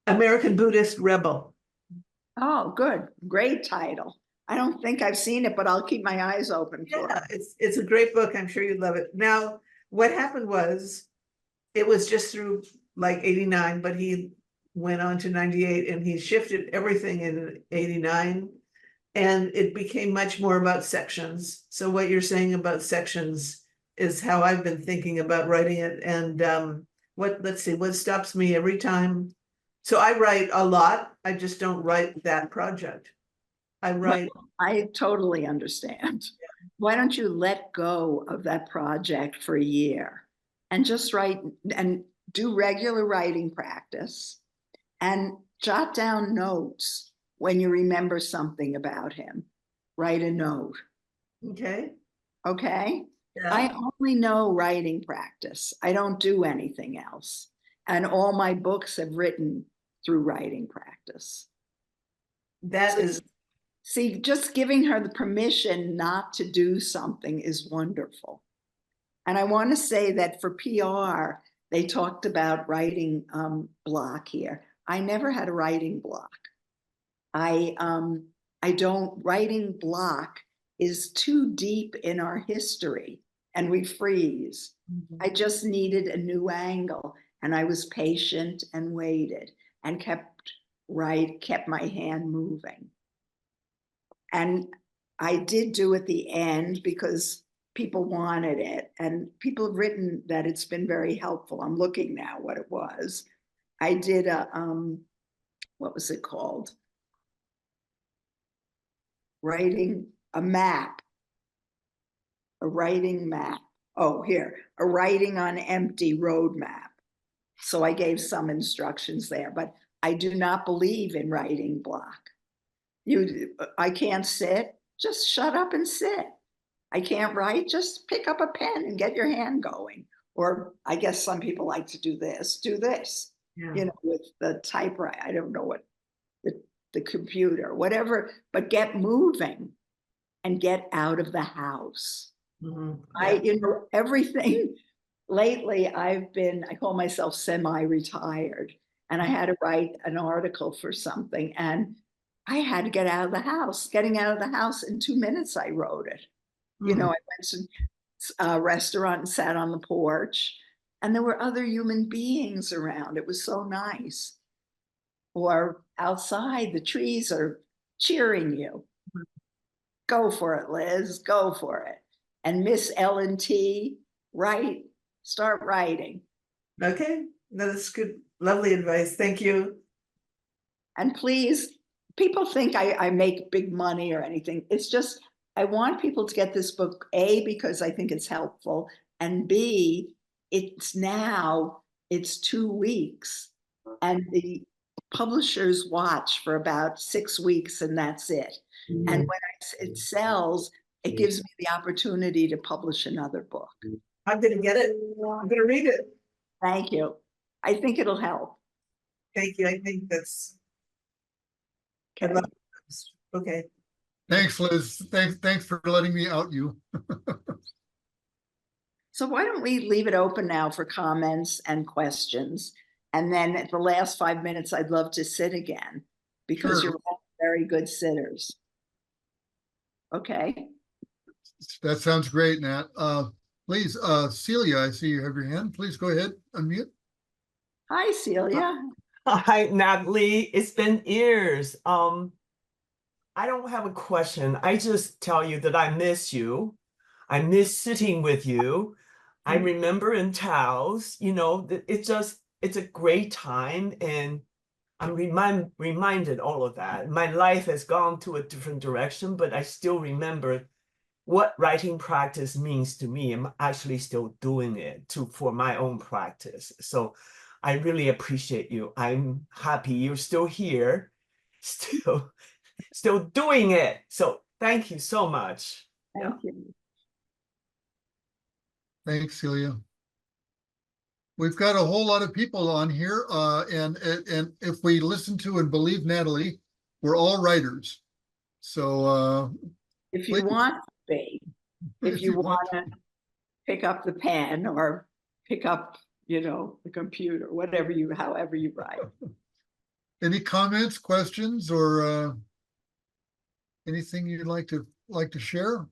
American Buddhist Rebel. Oh, good. Great title. I don't think I've seen it, but I'll keep my eyes open for Yeah, it. it's a great book. I'm sure you'd love it. Now, what happened was, it was just through like 89, but he went on to 98 and he shifted everything in 89, and it became much more about sections. So what you're saying about sections is how I've been thinking about writing it. And let's see, what stops me every time. So I write a lot. I just don't write that project. I write. I totally understand. Why don't you let go of that project for a year and just write and do regular writing practice and jot down notes when you remember something about him. Write a note. Okay. Okay. Yeah. I only know writing practice. I don't do anything else. And all my books have written through writing practice. That is. See, just giving her the permission not to do something is wonderful. And I want to say that for PR, they talked about writing block here. I never had a writing block. Writing block is too deep in our history and we freeze. Mm-hmm. I just needed a new angle, and I was patient and waited and kept my hand moving. And I did do at the end because people wanted it, and people have written that it's been very helpful. I'm looking now what it was. I did what was it called? Writing a map. A writing map. Oh, here, a writing on empty road map. So I gave some instructions there, but I do not believe in writing block. I can't sit, just shut up and sit. I can't write, just pick up a pen and get your hand going. Or I guess some people like to do this, yeah. With the typewriter. I don't know what, the computer, whatever, but get moving and get out of the house. Mm-hmm. Yeah. Everything lately I call myself semi-retired, and I had to write an article for something, and I had to get out of the house. Getting out of the house in 2 minutes, I wrote it. Mm-hmm. I went to a restaurant and sat on the porch, and there were other human beings around. It was so nice. Or outside, the trees are cheering you. Mm-hmm. Go for it, Liz, go for it. And Miss L&T, start writing. Okay, that's good. Lovely advice. Thank you. And please people think I make big money or anything. It's just, I want people to get this book, A, because I think it's helpful, and B, it's 2 weeks, and the publishers watch for about 6 weeks, and that's it. And when it sells, it gives me the opportunity to publish another book. I'm gonna get it. I'm gonna read it. Thank you. I think it'll help. Thank you. I think that's. I love it. Okay. Thanks, Liz. Thanks for letting me out you. So why don't we leave it open now for comments and questions? And then at the last 5 minutes, I'd love to sit again, because Sure. you're all very good sitters. Okay. That sounds great, Nat. Please, Celia, I see you have your hand. Please go ahead, unmute. Hi, Celia. Hi, Natalie. It's been years. I don't have a question. I just tell you that I miss you. I miss sitting with you. I remember in Taos, you know, it's a great time, and I'm reminded all of that. My life has gone to a different direction, but I still remember what writing practice means to me. I'm actually still doing it for my own practice. So I really appreciate you. I'm happy you're still here, still doing it. So thank you so much. Thank you. Thanks, Celia. We've got a whole lot of people on here, and if we listen to and believe Natalie, we're all writers. So If you please, want to be, if you want to pick up the pen or pick up, the computer, however you write. any comments, questions, or anything you'd like to share?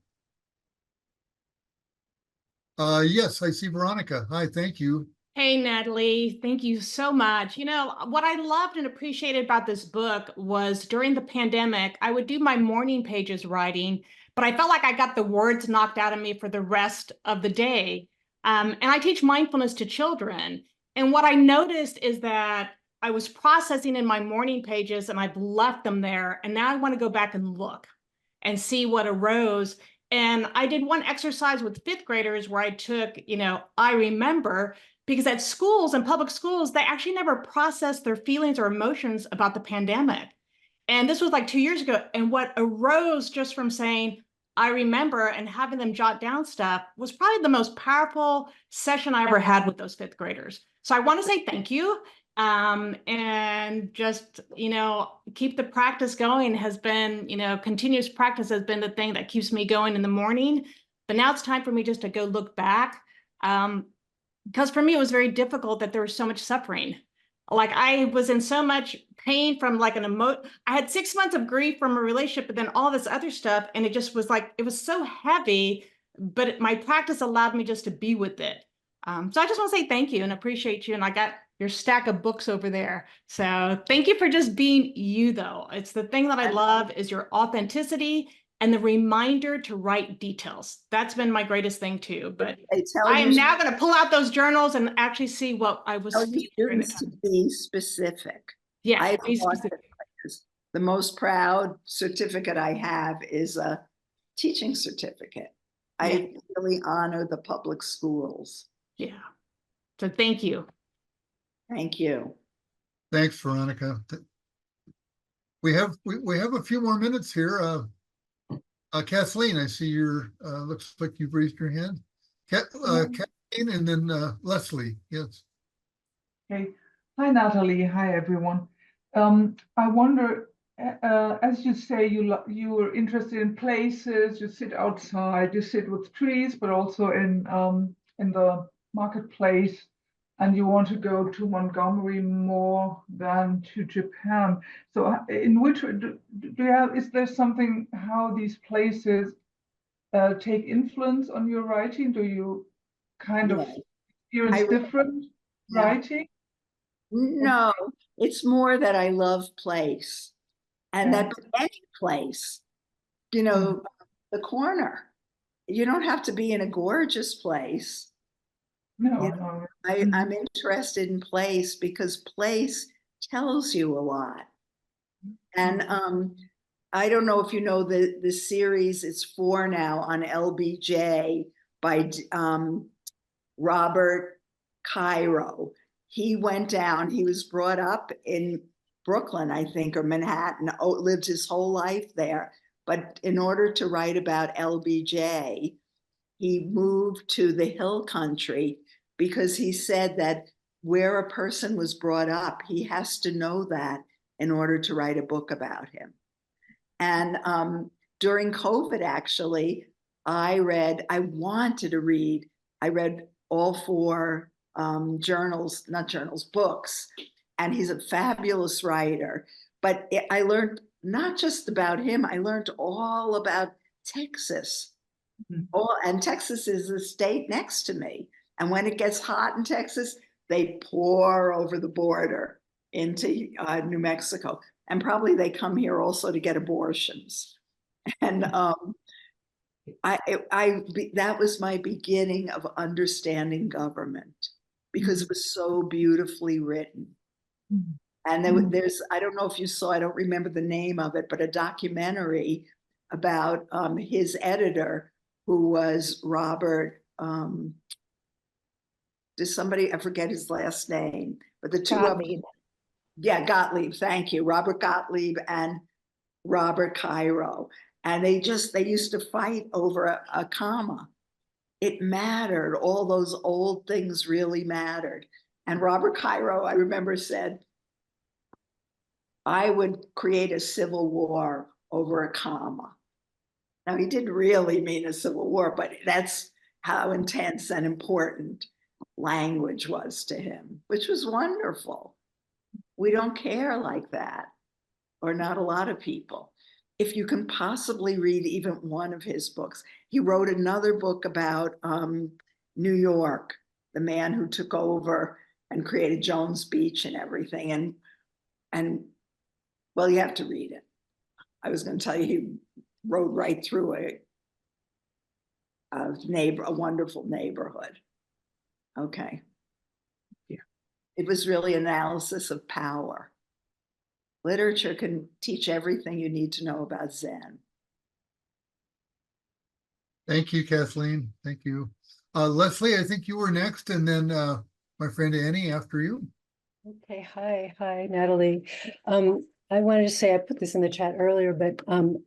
Yes, I see Veronica. Hi, thank you. Hey, Natalie, thank you so much. What I loved and appreciated about this book was during the pandemic, I would do my morning pages writing, but I felt like I got the words knocked out of me for the rest of the day. And I teach mindfulness to children. And what I noticed is that I was processing in my morning pages and I've left them there. And now I want to go back and look and see what arose. And I did one exercise with fifth graders where I took, I remember, because at schools and public schools, they actually never process their feelings or emotions about the pandemic. And this was like 2 years ago. And what arose just from saying, I remember, and having them jot down stuff was probably the most powerful session I ever had with those fifth graders. So I want to say thank you. And just, keep the practice going has been, continuous practice has been the thing that keeps me going in the morning. But now it's time for me just to go look back. Because for me, it was very difficult that there was so much suffering. Like I was in so much pain from like I had 6 months of grief from a relationship, but then all this other stuff. And it just was like, it was so heavy, but my practice allowed me just to be with it. So I just want to say thank you and appreciate you. And I got your stack of books over there. So thank you for just being you, though. It's the thing that I love is your authenticity and the reminder to write details. That's been my greatest thing too. But I am now going to pull out those journals and actually see what I was feeling during the time. To be specific. Yeah, be specific. The most proud certificate I have is a teaching certificate. Yeah. I really honor the public schools. Yeah. So thank you. Thank you. Thanks, Veronica. We have a few more minutes here. Kathleen, I see looks like you've raised your hand. Kathleen, and then Leslie. Yes. Okay. Hi, Natalie. Hi, everyone. I wonder, as you say, you are interested in places. You sit outside. You sit with trees, but also in the marketplace. And you want to go to Montgomery more than to Japan. So in which, do you have, is there something how these places take influence on your writing? Do you kind of experience different writing? No, it's more that I love place. And that any place, the corner. You don't have to be in a gorgeous place. No, I'm interested in place because place tells you a lot. And I don't know if you know the series, it's 4 now on LBJ by Robert Cairo. He went down, he was brought up in Brooklyn, I think, or Manhattan, lived his whole life there. But in order to write about LBJ, he moved to the hill country because he said that where a person was brought up, he has to know that in order to write a book about him. And during COVID, actually, I read all 4 books. And he's a fabulous writer. But I learned not just about him, I learned all about Texas. And Texas is the state next to me. And when it gets hot in Texas, they pour over the border into New Mexico. And probably they come here also to get abortions. And that was my beginning of understanding government, because it was so beautifully written. And there's, I don't know if you saw, I don't remember the name of it, but a documentary about his editor, who was Robert, I forget his last name, but the two of them. Yeah, Gottlieb, thank you. Robert Gottlieb and Robert Cairo. And they used to fight over a comma. It mattered. All those old things really mattered. And Robert Cairo, I remember, said, I would create a civil war over a comma. Now, he didn't really mean a civil war, but that's how intense and important language was to him, which was wonderful. We don't care like that, or not a lot of people. If you can possibly read even one of his books. He wrote another book about New York, the man who took over and created Jones Beach and everything. And well, you have to read it. I was going to tell you, he rode right through a wonderful neighborhood. Okay. Yeah. It was really analysis of power. Literature can teach everything you need to know about Zen. Thank you, Kathleen. Thank you. Leslie, I think you were next, and then my friend Annie after you. Okay, hi, Natalie. I wanted to say, I put this in the chat earlier, but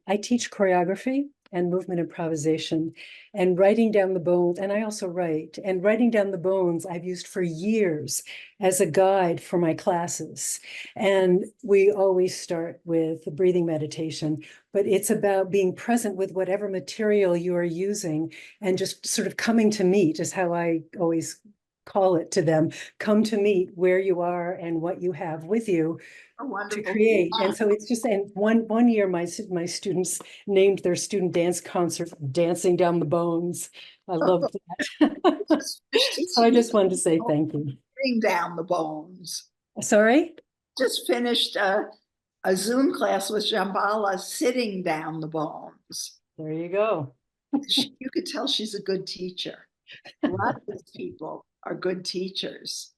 I teach choreography and movement improvisation, and writing down the bones, and I also write, and writing down the bones I've used for years as a guide for my classes. And we always start with the breathing meditation, but it's about being present with whatever material you are using and just sort of coming to meet, is how I always call it to them. Come to meet where you are and what you have with you to create. And so it's just, and one year my students named their student dance concert Dancing Down the Bones. I loved that. So I just wanted to say thank you. Bring down the bones. Sorry? Just finished a Zoom class with Shambhala, sitting down the bones. There you go. You could tell she's a good teacher. A lot of these people are good teachers.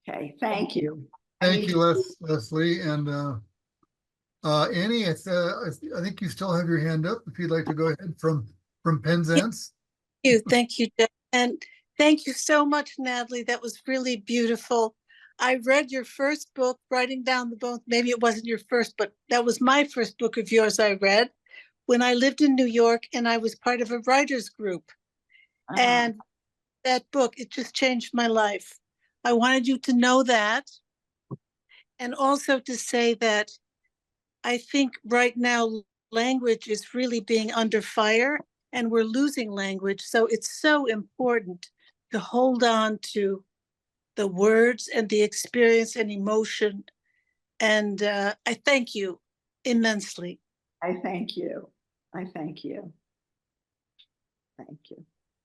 Okay, thank you. Thank you, Leslie. And Annie, I think you still have your hand up if you'd like to go ahead from Penzance. Thank you, Jeff. And thank you so much, Natalie. That was really beautiful. I read your first book, Writing Down the Bones. Maybe it wasn't your first, but that was my first book of yours I read when I lived in New York, and I was part of a writers group. And that book, it just changed my life. I wanted you to know that. And also to say that I think right now language is really being under fire and we're losing language. So it's so important to hold on to the words and the experience and emotion. And I thank you immensely. I thank you. I thank you. Thank you.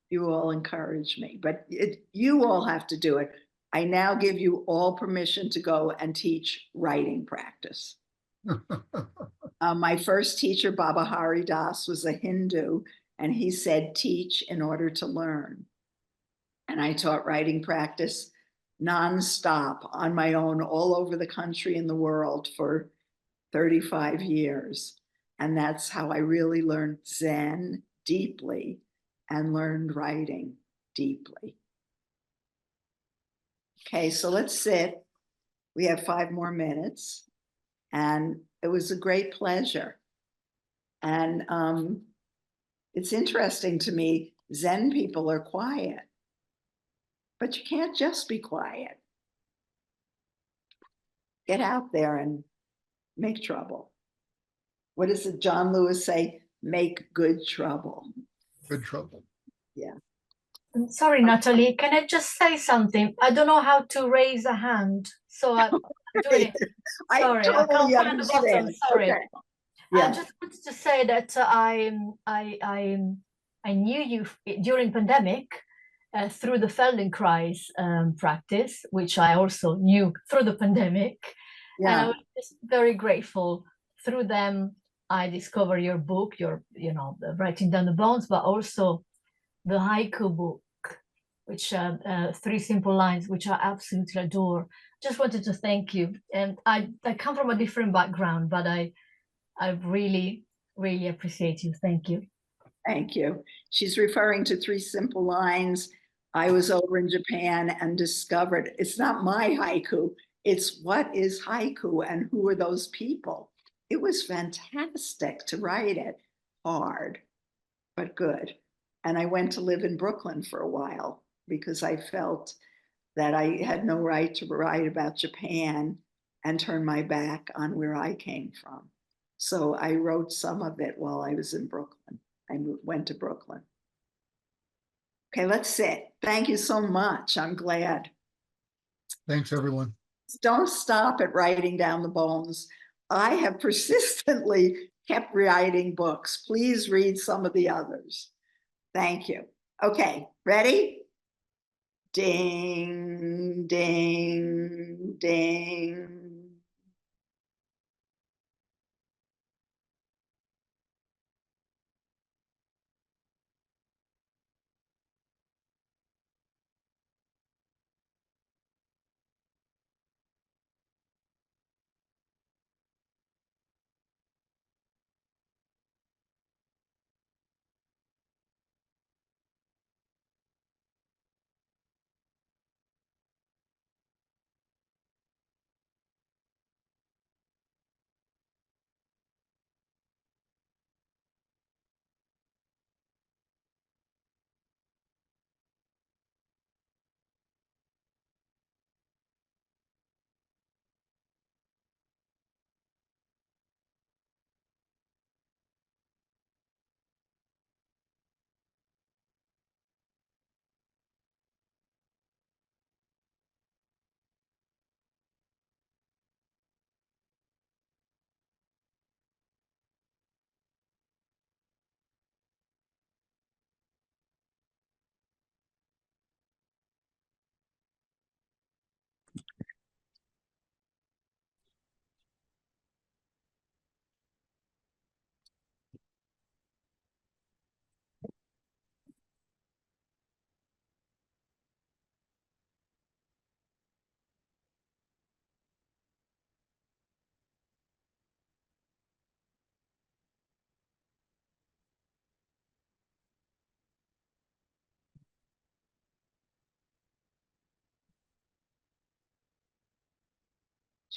You all encourage me, but you all have to do it. I now give you all permission to go and teach writing practice. My first teacher, Baba Hari Das, was a Hindu, and he said, teach in order to learn. And I taught writing practice nonstop on my own all over the country and the world for 35 years. And that's how I really learned Zen deeply and learned writing deeply. Okay, so let's sit. We have 5 more minutes. And it was a great pleasure. And it's interesting to me, Zen people are quiet, but you can't just be quiet. Get out there and make trouble. What does it, John Lewis say? Make good trouble. Good trouble. Yeah. Sorry, Natalie, can I just say something? I don't know how to raise a hand, so I'm doing it. Sorry, I totally can't find the button. understand. Sorry. Okay. Yeah. I just wanted to say that I knew you during pandemic through the Feldenkrais practice, which I also knew through the pandemic, and I was just very grateful. Through them, I discovered your book, the Writing Down the Bones, but also the haiku book, which 3 simple lines, which I absolutely adore. Just wanted to thank you. And I come from a different background, but I really, really appreciate you. Thank you. Thank you. She's referring to 3 simple lines. I was over in Japan and discovered it's not my haiku. It's what is haiku and who are those people? It was fantastic to write it. Hard, but good. And I went to live in Brooklyn for a while because I felt that I had no right to write about Japan and turn my back on where I came from. So I wrote some of it while I was in Brooklyn. I went to Brooklyn. Okay, let's sit. Thank you so much. I'm glad. Thanks, everyone. Don't stop at writing down the bones. I have persistently kept writing books. Please read some of the others. Thank you. Okay, ready? Ding, ding, ding.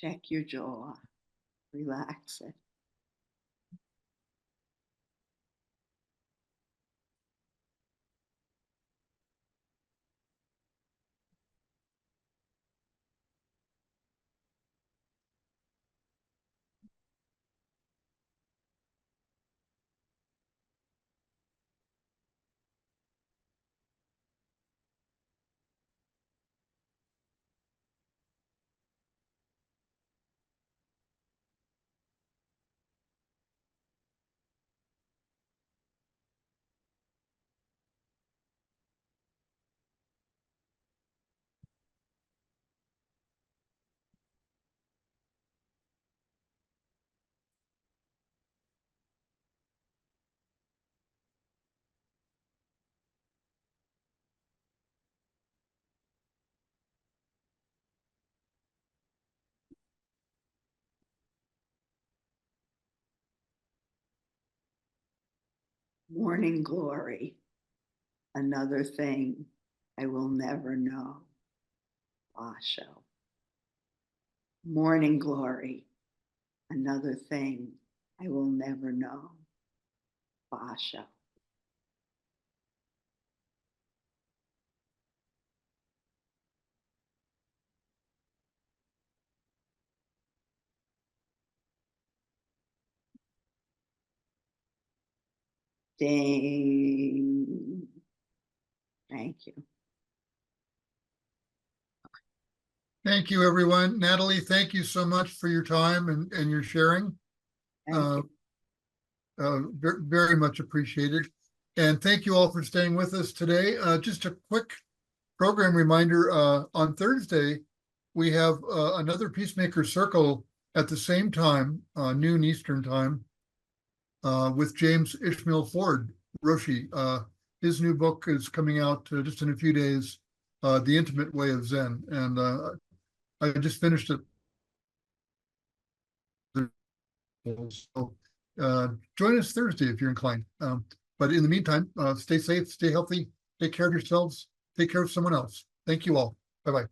Check your jaw, relax it. Morning glory, another thing I will never know. Basho. Morning glory, another thing I will never know. Basho. Ding. Thank you. Thank you, everyone. Natalie, thank you so much for your time and your sharing. Thank you. Very much appreciated. And thank you all for staying with us today. Just a quick program reminder, on Thursday, we have another Peacemaker Circle at the same time, noon Eastern time, with James Ishmael Ford, Roshi. His new book is coming out just in a few days, The Intimate Way of Zen. And I just finished it. So join us Thursday if you're inclined. But in the meantime, stay safe, stay healthy, take care of yourselves, take care of someone else. Thank you all. Bye-bye.